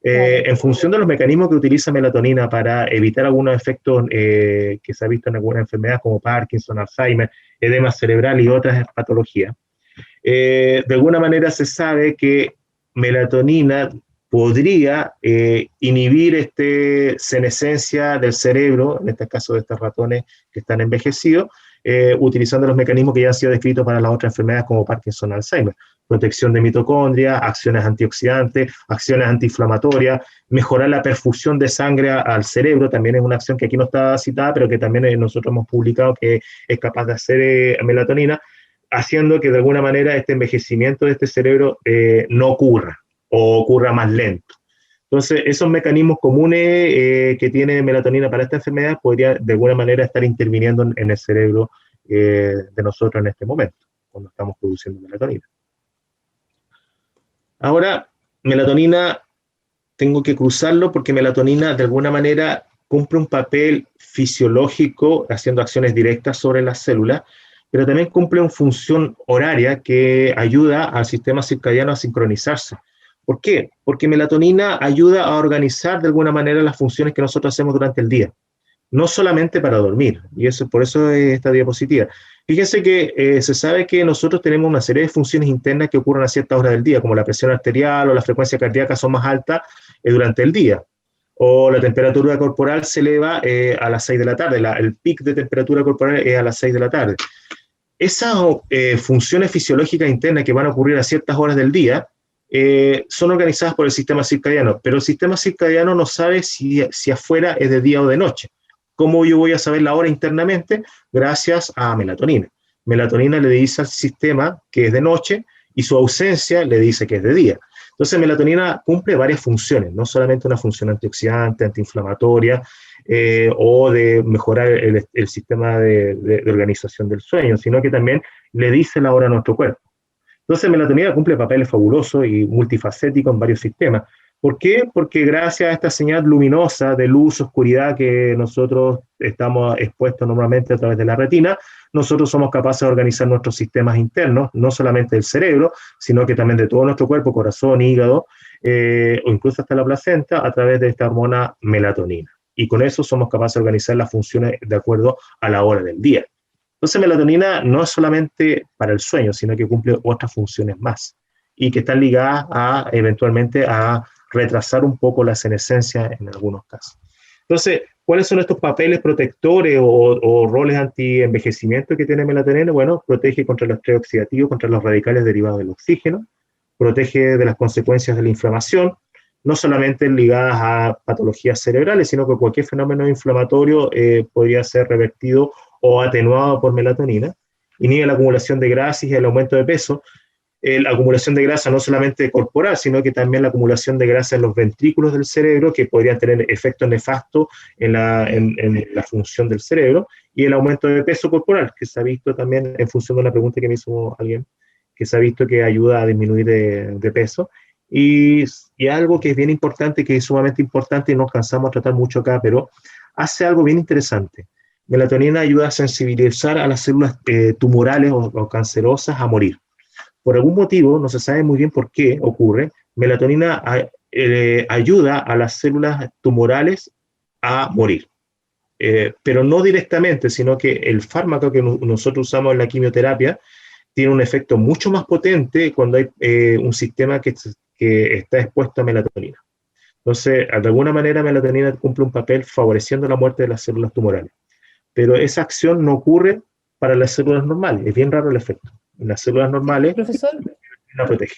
En función de los mecanismos que utiliza melatonina para evitar algunos efectos que se ha visto en algunas enfermedades como Parkinson, Alzheimer, edema cerebral y otras patologías, de alguna manera se sabe que melatonina podría inhibir senescencia del cerebro, en este caso de estos ratones que están envejecidos, utilizando los mecanismos que ya han sido descritos para las otras enfermedades como Parkinson, Alzheimer. Protección de mitocondria, acciones antioxidantes, acciones antiinflamatorias, mejorar la perfusión de sangre al cerebro, también es una acción que aquí no está citada, pero que también nosotros hemos publicado que es capaz de hacer melatonina, haciendo que de alguna manera este envejecimiento de este cerebro no ocurra o ocurra más lento. Entonces, esos mecanismos comunes que tiene melatonina para esta enfermedad podría de alguna manera estar interviniendo en el cerebro de nosotros en este momento, cuando estamos produciendo melatonina. Ahora, melatonina, tengo que cruzarlo porque melatonina de alguna manera cumple un papel fisiológico haciendo acciones directas sobre las células, pero también cumple una función horaria que ayuda al sistema circadiano a sincronizarse. ¿Por qué? Porque melatonina ayuda a organizar de alguna manera las funciones que nosotros hacemos durante el día, no solamente para dormir, y por eso es esta diapositiva. Fíjense que se sabe que nosotros tenemos una serie de funciones internas que ocurren a ciertas horas del día, como la presión arterial o la frecuencia cardíaca son más altas durante el día, o la temperatura corporal se eleva a las 6 de la tarde, el pic de temperatura corporal es a las 6 de la tarde. Esas funciones fisiológicas internas que van a ocurrir a ciertas horas del día son organizadas por el sistema circadiano, pero el sistema circadiano no sabe si afuera es de día o de noche. ¿Cómo yo voy a saber la hora internamente? Gracias a melatonina. Melatonina le dice al sistema que es de noche y su ausencia le dice que es de día. Entonces, melatonina cumple varias funciones, no solamente una función antioxidante, antiinflamatoria o de mejorar el sistema de organización del sueño, sino que también le dice la hora a nuestro cuerpo. Entonces, melatonina cumple papeles fabulosos y multifacéticos en varios sistemas. ¿Por qué? Porque gracias a esta señal luminosa de luz, oscuridad que nosotros estamos expuestos normalmente a través de la retina, nosotros somos capaces de organizar nuestros sistemas internos, no solamente del cerebro, sino que también de todo nuestro cuerpo, corazón, hígado, o incluso hasta la placenta, a través de esta hormona melatonina. Y con eso somos capaces de organizar las funciones de acuerdo a la hora del día. Entonces, melatonina no es solamente para el sueño, sino que cumple otras funciones más, y que están ligadas a, eventualmente, a retrasar un poco la senescencia en algunos casos. Entonces, ¿cuáles son estos papeles protectores o roles anti-envejecimiento que tiene melatonina? Bueno, protege contra el estrés oxidativo, contra los radicales derivados del oxígeno, protege de las consecuencias de la inflamación, no solamente ligadas a patologías cerebrales, sino que cualquier fenómeno inflamatorio podría ser revertido o atenuado por melatonina, inhibe la acumulación de grasas y el aumento de peso. La acumulación de grasa no solamente corporal, sino que también la acumulación de grasa en los ventrículos del cerebro, que podrían tener efectos nefastos en la función del cerebro, y el aumento de peso corporal, que se ha visto también en función de una pregunta que me hizo alguien, que se ha visto que ayuda a disminuir de peso. Y algo que es bien importante, que es sumamente importante, y nos cansamos de tratar mucho acá, pero hace algo bien interesante. Melatonina ayuda a sensibilizar a las células tumorales o cancerosas a morir. Por algún motivo, no se sabe muy bien por qué ocurre, melatonina ayuda a las células tumorales a morir. Pero no directamente, sino que el fármaco que nosotros usamos en la quimioterapia tiene un efecto mucho más potente cuando hay un sistema que está expuesto a melatonina. Entonces, de alguna manera, melatonina cumple un papel favoreciendo la muerte de las células tumorales. Pero esa acción no ocurre para las células normales. Es bien raro el efecto. En las células normales, Profesor, la protege.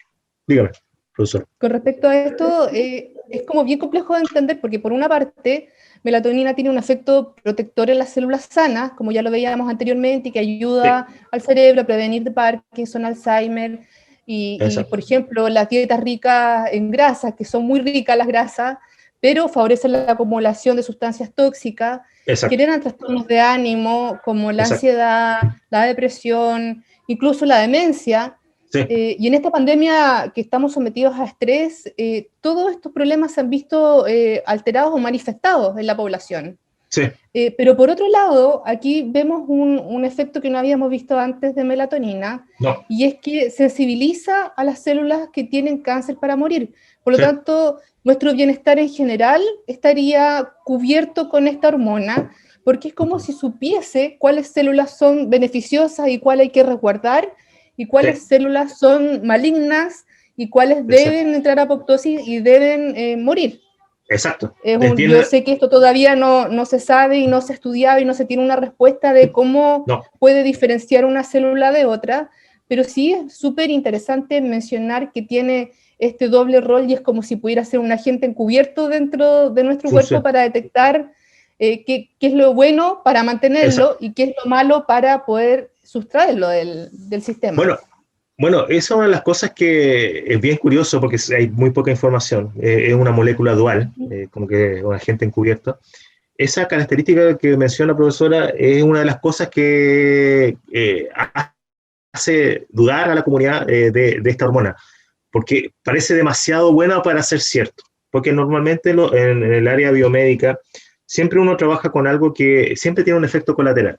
Dígame, profesor. con respecto a esto, es como bien complejo de entender, porque por una parte, melatonina tiene un efecto protector en las células sanas, como ya lo veíamos anteriormente, y que ayuda al cerebro a prevenir de Parkinson, Alzheimer, y por ejemplo, las dietas ricas en grasas, que son muy ricas las grasas, pero favorecen la acumulación de sustancias tóxicas, generan trastornos de ánimo, como la ansiedad, la depresión, incluso la demencia. Sí. Y en esta pandemia que estamos sometidos a estrés, todos estos problemas se han visto alterados o manifestados en la población. Sí. Pero por otro lado, aquí vemos un efecto que no habíamos visto antes de melatonina, y es que sensibiliza a las células que tienen cáncer para morir. Por lo tanto, nuestro bienestar en general estaría cubierto con esta hormona, porque es como si supiese cuáles células son beneficiosas y cuáles hay que resguardar, y cuáles células son malignas y cuáles deben entrar a apoptosis y deben morir. Exacto. Yo sé que esto todavía no se sabe y no se ha estudiado y no se tiene una respuesta de cómo puede diferenciar una célula de otra, pero sí es súper interesante mencionar que tiene este doble rol, y es como si pudiera ser un agente encubierto dentro de nuestro cuerpo para detectar qué es lo bueno para mantenerlo y qué es lo malo para poder sustraerlo del sistema. Bueno, esa es una de las cosas que es bien curioso, porque hay muy poca información. Es una molécula dual, como que un agente encubierto. Esa característica que menciona la profesora es una de las cosas que hace dudar a la comunidad de esta hormona, porque parece demasiado buena para ser cierto, porque normalmente en el área biomédica siempre uno trabaja con algo que siempre tiene un efecto colateral,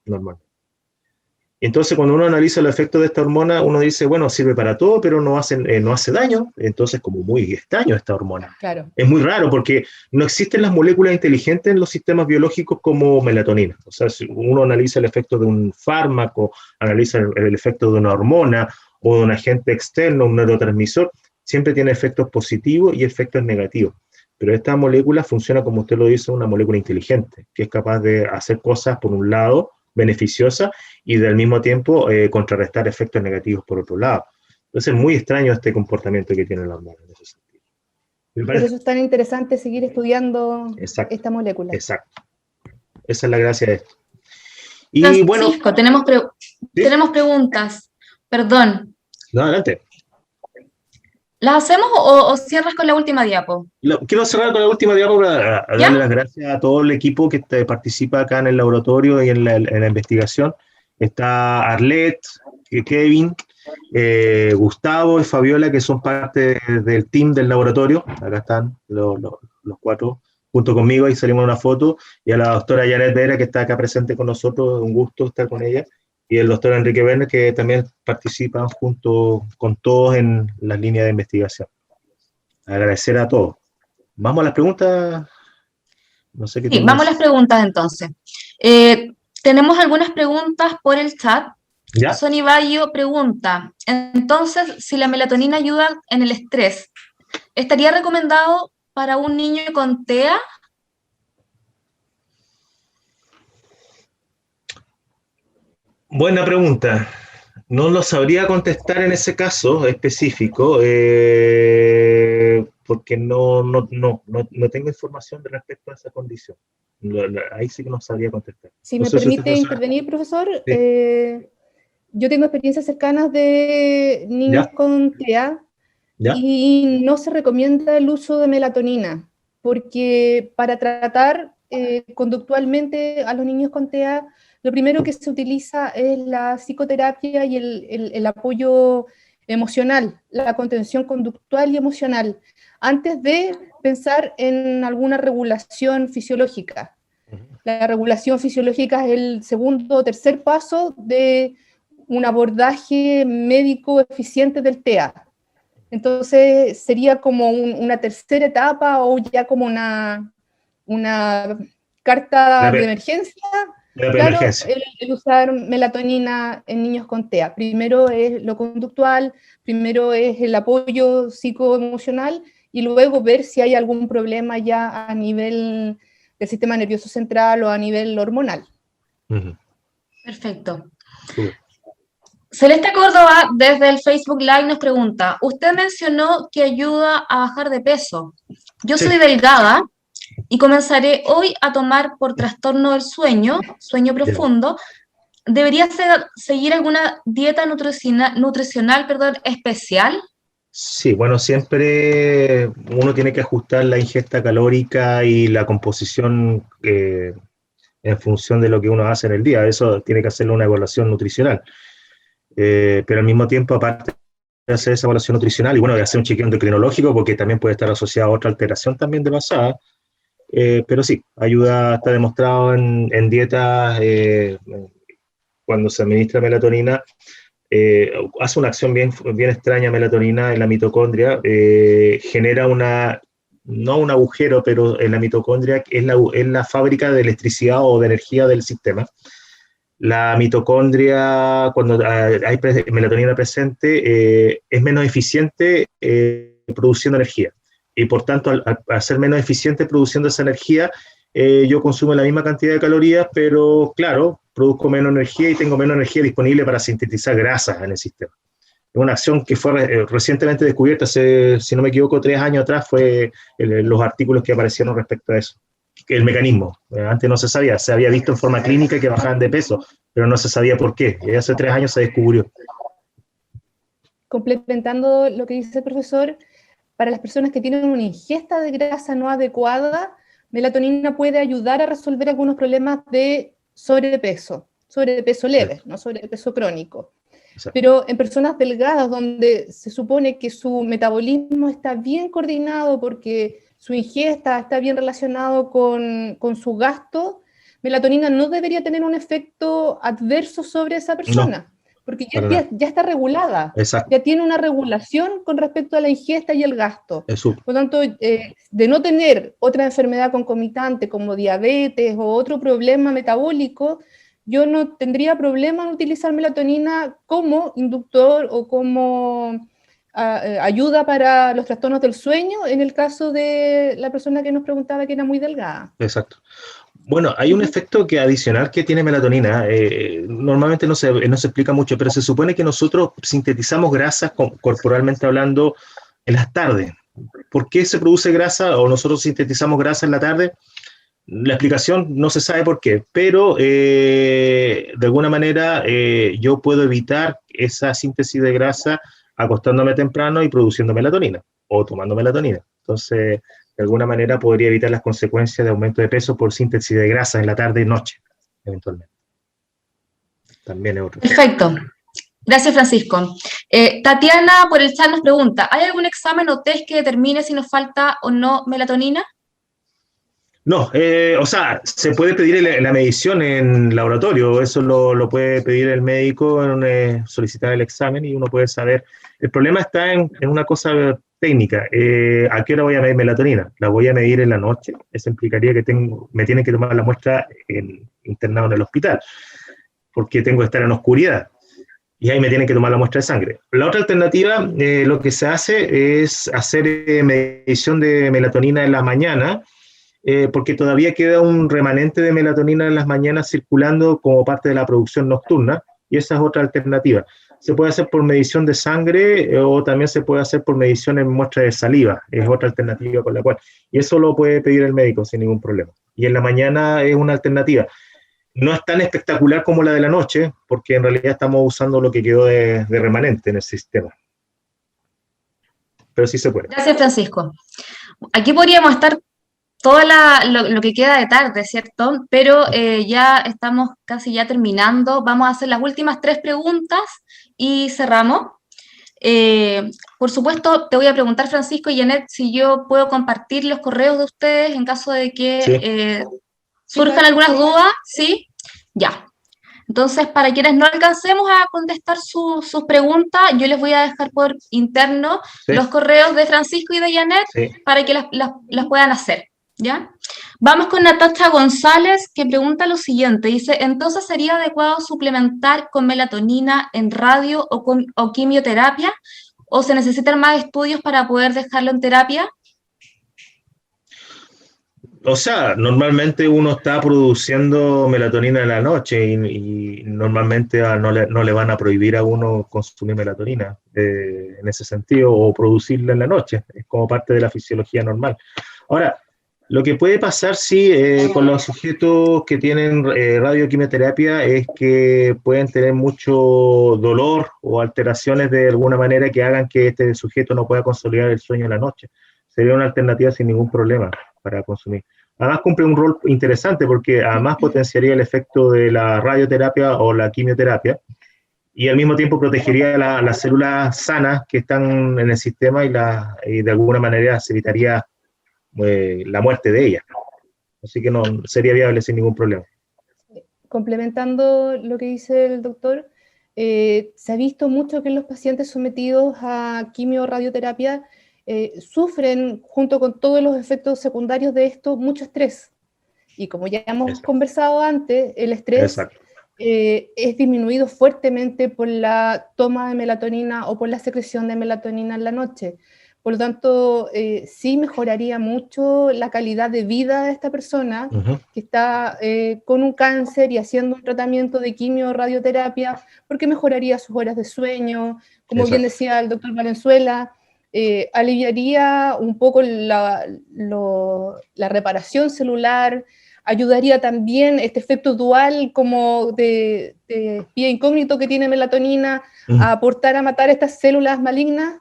normalmente. Entonces, cuando uno analiza el efecto de esta hormona, uno dice, bueno, sirve para todo, pero no hace daño. Entonces, como muy extraño esta hormona. Claro. Es muy raro porque no existen las moléculas inteligentes en los sistemas biológicos como melatonina. O sea, si uno analiza el efecto de un fármaco, analiza el efecto de una hormona o de un agente externo, un neurotransmisor, siempre tiene efectos positivos y efectos negativos. Pero esta molécula funciona, como usted lo dice, una molécula inteligente, que es capaz de hacer cosas, por un lado, beneficiosa, y al mismo tiempo contrarrestar efectos negativos por otro lado. Entonces es muy extraño este comportamiento que tiene la hormona en ese sentido. Por eso es tan interesante seguir estudiando esta molécula. Exacto. Esa es la gracia de esto. Y Francisco, tenemos preguntas. Perdón. No, adelante. ¿Las hacemos o cierras con la última diapo? Quiero cerrar con la última diapo para darle las gracias a todo el equipo que participa acá en el laboratorio y en la investigación. Está Arlette, Kevin, Gustavo y Fabiola, que son parte del team del laboratorio, acá están los cuatro, junto conmigo, ahí salimos en una foto, y a la doctora Janet Vera, que está acá presente con nosotros, un gusto estar con ella, y el doctor Enrique Werner, que también participan junto con todos en las líneas de investigación. Agradecer a todos. Vamos a las preguntas. No sé qué Sí, vamos a las preguntas entonces. Tenemos algunas preguntas por el chat. ¿Ya? Sony Bayo pregunta, entonces, si la melatonina ayuda en el estrés, ¿estaría recomendado para un niño con TEA? Buena pregunta. No lo sabría contestar en ese caso específico, porque no tengo información respecto a esa condición. Ahí sí que no sabría contestar. Si No me sé si usted, permite profesora. intervenir, profesor, Sí. yo tengo experiencias cercanas de niños ¿Ya? con TEA ¿Ya? y no se recomienda el uso de melatonina, porque para tratar conductualmente a los niños con TEA, lo primero que se utiliza es la psicoterapia y el apoyo emocional, la contención conductual y emocional, antes de pensar en alguna regulación fisiológica. La regulación fisiológica es el segundo o tercer paso de un abordaje médico eficiente del TEA. Entonces sería como una tercera etapa o ya como una carta de emergencia. La Claro, emergencia. el usar melatonina en niños con TEA. Primero es lo conductual, primero es el apoyo psicoemocional y luego ver si hay algún problema ya a nivel del sistema nervioso central o a nivel hormonal. Perfecto. Celeste Córdoba, desde el Facebook Live, nos pregunta, usted mencionó que ayuda a bajar de peso. Yo soy delgada y comenzaré hoy a tomar por trastorno del sueño profundo. ¿Debería seguir alguna dieta nutricional, especial? Sí, bueno, siempre uno tiene que ajustar la ingesta calórica y la composición en función de lo que uno hace en el día. Eso tiene que hacerle una evaluación nutricional. Pero al mismo tiempo, aparte de hacer esa evaluación nutricional, y bueno, de hacer un chequeo endocrinológico, porque también puede estar asociado a otra alteración también de pasada, pero sí, ayuda, está demostrado en dietas, cuando se administra melatonina, hace una acción bien extraña melatonina en la mitocondria, genera no un agujero, pero en la mitocondria es la fábrica de electricidad o de energía del sistema. La mitocondria, cuando hay melatonina presente, es menos eficiente produciendo energía. Y por tanto, al ser menos eficiente produciendo esa energía, yo consumo la misma cantidad de calorías, pero claro, produzco menos energía y tengo menos energía disponible para sintetizar grasas en el sistema. Es una acción que fue recientemente descubierta, si no me equivoco, 3 años atrás, fue los artículos que aparecieron respecto a eso. El mecanismo. Antes no se sabía, se había visto en forma clínica que bajaban de peso, pero no se sabía por qué. Y hace 3 años se descubrió. Complementando lo que dice el profesor, para las personas que tienen una ingesta de grasa no adecuada, melatonina puede ayudar a resolver algunos problemas de sobrepeso leve, no sobrepeso crónico. Exacto. Pero en personas delgadas, donde se supone que su metabolismo está bien coordinado porque su ingesta está bien relacionado con su gasto, melatonina no debería tener un efecto adverso sobre esa persona, porque ya está regulada. Exacto. Ya tiene una regulación con respecto a la ingesta y el gasto. Eso. Por lo tanto, de no tener otra enfermedad concomitante como diabetes o otro problema metabólico, yo no tendría problema en utilizar melatonina como inductor o como ayuda para los trastornos del sueño, en el caso de la persona que nos preguntaba que era muy delgada. Exacto. Bueno, hay un efecto adicional que tiene melatonina, normalmente no se explica mucho, pero se supone que nosotros sintetizamos grasas corporalmente hablando en las tardes. ¿Por qué se produce grasa o nosotros sintetizamos grasa en la tarde? La explicación no se sabe por qué, pero de alguna manera yo puedo evitar esa síntesis de grasa acostándome temprano y produciendo melatonina o tomando melatonina. Entonces, de alguna manera podría evitar las consecuencias de aumento de peso por síntesis de grasa en la tarde y noche, eventualmente. También es otro. Perfecto. Gracias, Francisco. Tatiana por el chat nos pregunta, ¿hay algún examen o test que determine si nos falta o no melatonina? No, o sea, se puede pedir la medición en laboratorio, eso lo puede pedir el médico, solicitar el examen y uno puede saber. El problema está en una cosa técnica, ¿a qué hora voy a medir melatonina? ¿La voy a medir en la noche? Eso implicaría que me tienen que tomar la muestra internado en el hospital, porque tengo que estar en oscuridad. Y ahí me tienen que tomar la muestra de sangre. La otra alternativa, lo que se hace es hacer medición de melatonina en la mañana, porque todavía queda un remanente de melatonina en las mañanas circulando como parte de la producción nocturna, y esa es otra alternativa. Se puede hacer por medición de sangre o también se puede hacer por medición en muestra de saliva, es otra alternativa con la cual, y eso lo puede pedir el médico sin ningún problema. Y en la mañana es una alternativa. No es tan espectacular como la de la noche, porque en realidad estamos usando lo que quedó de remanente en el sistema. Pero sí se puede. Gracias, Francisco. Aquí podríamos estar lo que queda de tarde, ¿cierto? Pero ya estamos casi ya terminando. Vamos a hacer las últimas 3 preguntas y cerramos. Por supuesto, te voy a preguntar, Francisco y Janet, si yo puedo compartir los correos de ustedes en caso de que surjan algunas dudas, ¿sí? Ya. Entonces, para quienes no alcancemos a contestar sus preguntas, yo les voy a dejar por interno los correos de Francisco y de Janet para que las puedan hacer, ¿ya? Vamos con Natacha González, que pregunta lo siguiente, dice, ¿entonces sería adecuado suplementar con melatonina en radio o quimioterapia? ¿O se necesitan más estudios para poder dejarlo en terapia? O sea, normalmente uno está produciendo melatonina en la noche y normalmente no le van a prohibir a uno consumir melatonina en ese sentido o producirla en la noche, es como parte de la fisiología normal. Ahora, lo que puede pasar con los sujetos que tienen radioquimioterapia es que pueden tener mucho dolor o alteraciones de alguna manera que hagan que este sujeto no pueda consolidar el sueño en la noche. Sería una alternativa sin ningún problema para consumir. Además cumple un rol interesante porque además potenciaría el efecto de la radioterapia o la quimioterapia y al mismo tiempo protegería las células sanas que están en el sistema y de alguna manera se evitaría la muerte de ellas. Así que no sería viable sin ningún problema. Complementando lo que dice el doctor, se ha visto mucho que los pacientes sometidos a quimio o radioterapia sufren, junto con todos los efectos secundarios de esto, mucho estrés. Y como ya hemos conversado antes, el estrés es disminuido fuertemente por la toma de melatonina o por la secreción de melatonina en la noche. Por lo tanto, sí mejoraría mucho la calidad de vida de esta persona que está con un cáncer y haciendo un tratamiento de quimio o radioterapia, porque mejoraría sus horas de sueño, como bien decía el doctor Valenzuela, aliviaría un poco la reparación celular, ayudaría también este efecto dual como de espía incógnito que tiene melatonina a aportar a matar estas células malignas.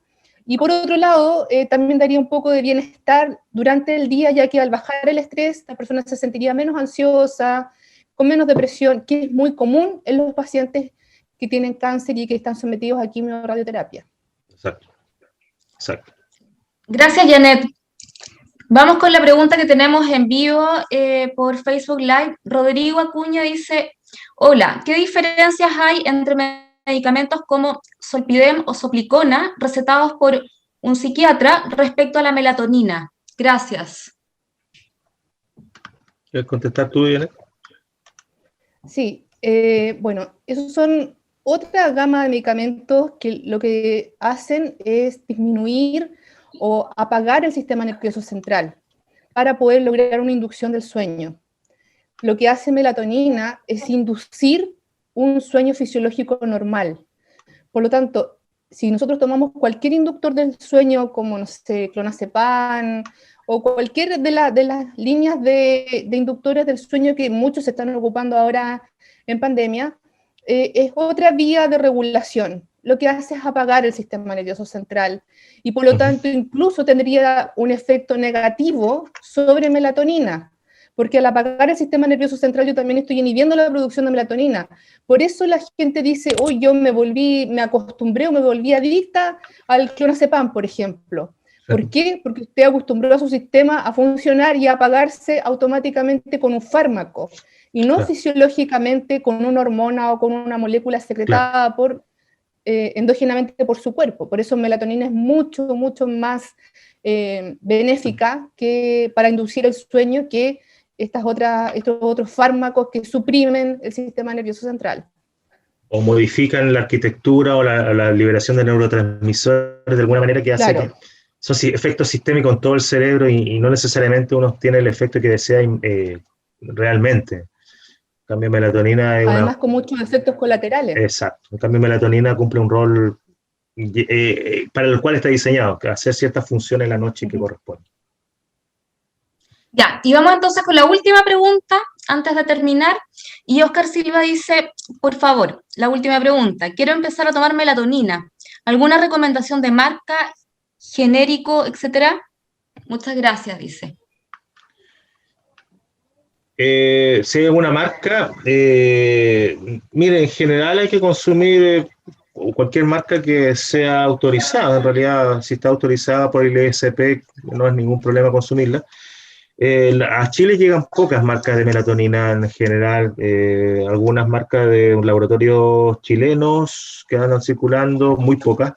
Y por otro lado, también daría un poco de bienestar durante el día, ya que al bajar el estrés, la persona se sentiría menos ansiosa, con menos depresión, que es muy común en los pacientes que tienen cáncer y que están sometidos a quimio o radioterapia. Exacto. Gracias, Janet. Vamos con la pregunta que tenemos en vivo por Facebook Live. Rodrigo Acuña dice, hola, ¿qué diferencias hay entre medicamentos como Zolpidem o Soplicona recetados por un psiquiatra respecto a la melatonina? Gracias. ¿Quieres contestar tú, Janet? Sí, bueno, esos son otra gama de medicamentos que lo que hacen es disminuir o apagar el sistema nervioso central para poder lograr una inducción del sueño. Lo que hace melatonina es inducir un sueño fisiológico normal. Por lo tanto, si nosotros tomamos cualquier inductor del sueño, como, no sé, clonazepam, o cualquier de las líneas de inductores del sueño que muchos se están ocupando ahora en pandemia, es otra vía de regulación. Lo que hace es apagar el sistema nervioso central y por lo tanto incluso tendría un efecto negativo sobre melatonina, porque al apagar el sistema nervioso central yo también estoy inhibiendo la producción de melatonina. Por eso la gente dice, hoy yo me acostumbré o me volví adicta al clonazepam, por ejemplo. ¿Por qué? Porque usted acostumbró a su sistema a funcionar y a apagarse automáticamente con un fármaco, y no fisiológicamente con una hormona o con una molécula secretada endógenamente por su cuerpo. Por eso melatonina es mucho, mucho más benéfica para inducir el sueño que estos otros fármacos que suprimen el sistema nervioso central. O modifican la arquitectura o la liberación de neurotransmisores de alguna manera que hace que son efectos sistémicos en todo el cerebro y no necesariamente uno tiene el efecto que desea realmente. En cambio, melatonina es además con muchos efectos colaterales. Exacto. En cambio, melatonina cumple un rol para el cual está diseñado, que hacer ciertas funciones en la noche que corresponden. Ya, y vamos entonces con la última pregunta, antes de terminar, y Oscar Silva dice, por favor, la última pregunta, quiero empezar a tomar melatonina, ¿alguna recomendación de marca, genérico, etcétera? Muchas gracias, dice. Si hay alguna marca, mire, en general hay que consumir cualquier marca que sea autorizada. En realidad, si está autorizada por el ISP, no es ningún problema consumirla. A Chile llegan pocas marcas de melatonina en general, algunas marcas de laboratorios chilenos que andan circulando, muy pocas,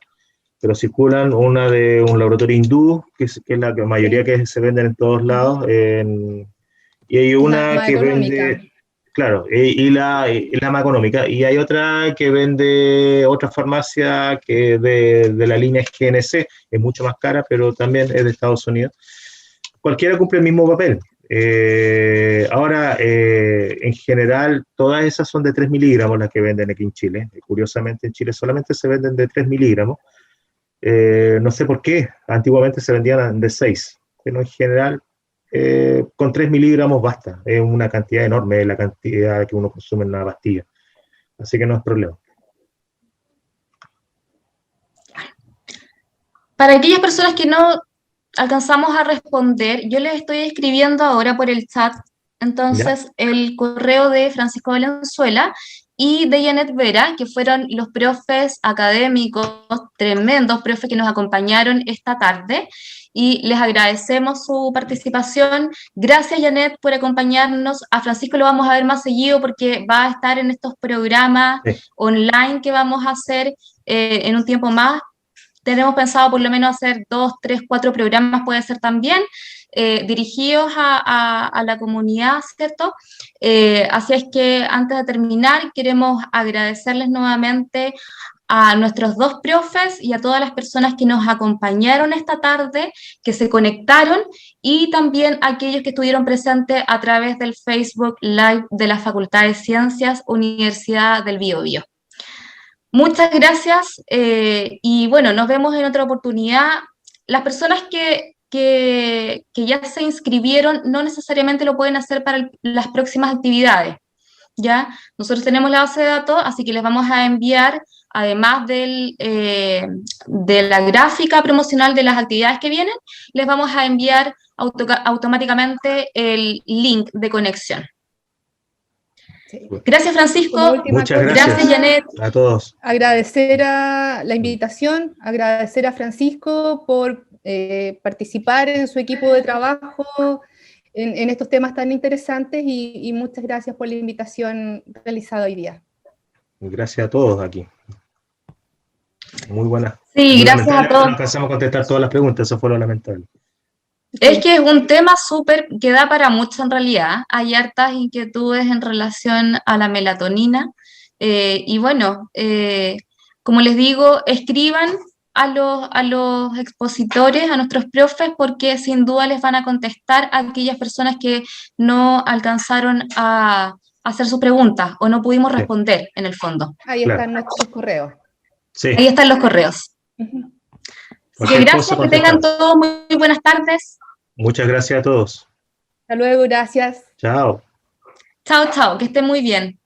pero circulan, una de un laboratorio hindú, que es la mayoría que se venden en todos lados, y hay una que vende, claro, y la más económica, y hay otra que vende otra farmacia que de la línea GNC, es mucho más cara, pero también es de Estados Unidos. Cualquiera cumple el mismo papel. Ahora, en general, todas esas son de 3 miligramos las que venden aquí en Chile. Curiosamente, en Chile solamente se venden de 3 miligramos. No sé por qué, antiguamente se vendían de 6, pero en general con 3 miligramos basta. Es una cantidad enorme la cantidad que uno consume en una pastilla. Así que no es problema. Para aquellas personas que no alcanzamos a responder, yo les estoy escribiendo ahora por el chat, entonces, el correo de Francisco Valenzuela y de Janet Vera, que fueron los profes académicos, tremendos profes que nos acompañaron esta tarde, y les agradecemos su participación. Gracias, Janet, por acompañarnos. A Francisco lo vamos a ver más seguido porque va a estar en estos programas online que vamos a hacer en un tiempo más. Tenemos pensado por lo menos hacer 2, 3, 4 programas, puede ser también, dirigidos a la comunidad, ¿cierto? Así es que antes de terminar, queremos agradecerles nuevamente a nuestros 2 profes y a todas las personas que nos acompañaron esta tarde, que se conectaron, y también a aquellos que estuvieron presentes a través del Facebook Live de la Facultad de Ciencias, Universidad del Biobío. Muchas gracias y bueno, nos vemos en otra oportunidad. Las personas que ya se inscribieron no necesariamente lo pueden hacer para las próximas actividades, ¿ya? Nosotros tenemos la base de datos, así que les vamos a enviar, además de la gráfica promocional de las actividades que vienen, les vamos a enviar automáticamente el link de conexión. Gracias, Francisco. Muchas gracias, Janet. A todos. Agradecer a la invitación, agradecer a Francisco por participar en su equipo de trabajo en estos temas tan interesantes y muchas gracias por la invitación realizada hoy día. Gracias a todos aquí. Muy buena. Sí, gracias a todos. No alcanzamos a contestar todas las preguntas, eso fue lo lamentable. Es que es un tema súper que da para mucho en realidad. Hay hartas inquietudes en relación a la melatonina. Y bueno, como les digo, escriban a los expositores, a nuestros profes, porque sin duda les van a contestar a aquellas personas que no alcanzaron a hacer sus preguntas o no pudimos responder en el fondo. Ahí están nuestros correos. Sí. Ahí están los correos. Así que gracias, que tengan todos muy buenas tardes. Muchas gracias a todos. Hasta luego, gracias. Chao. Chao, chao, que estén muy bien.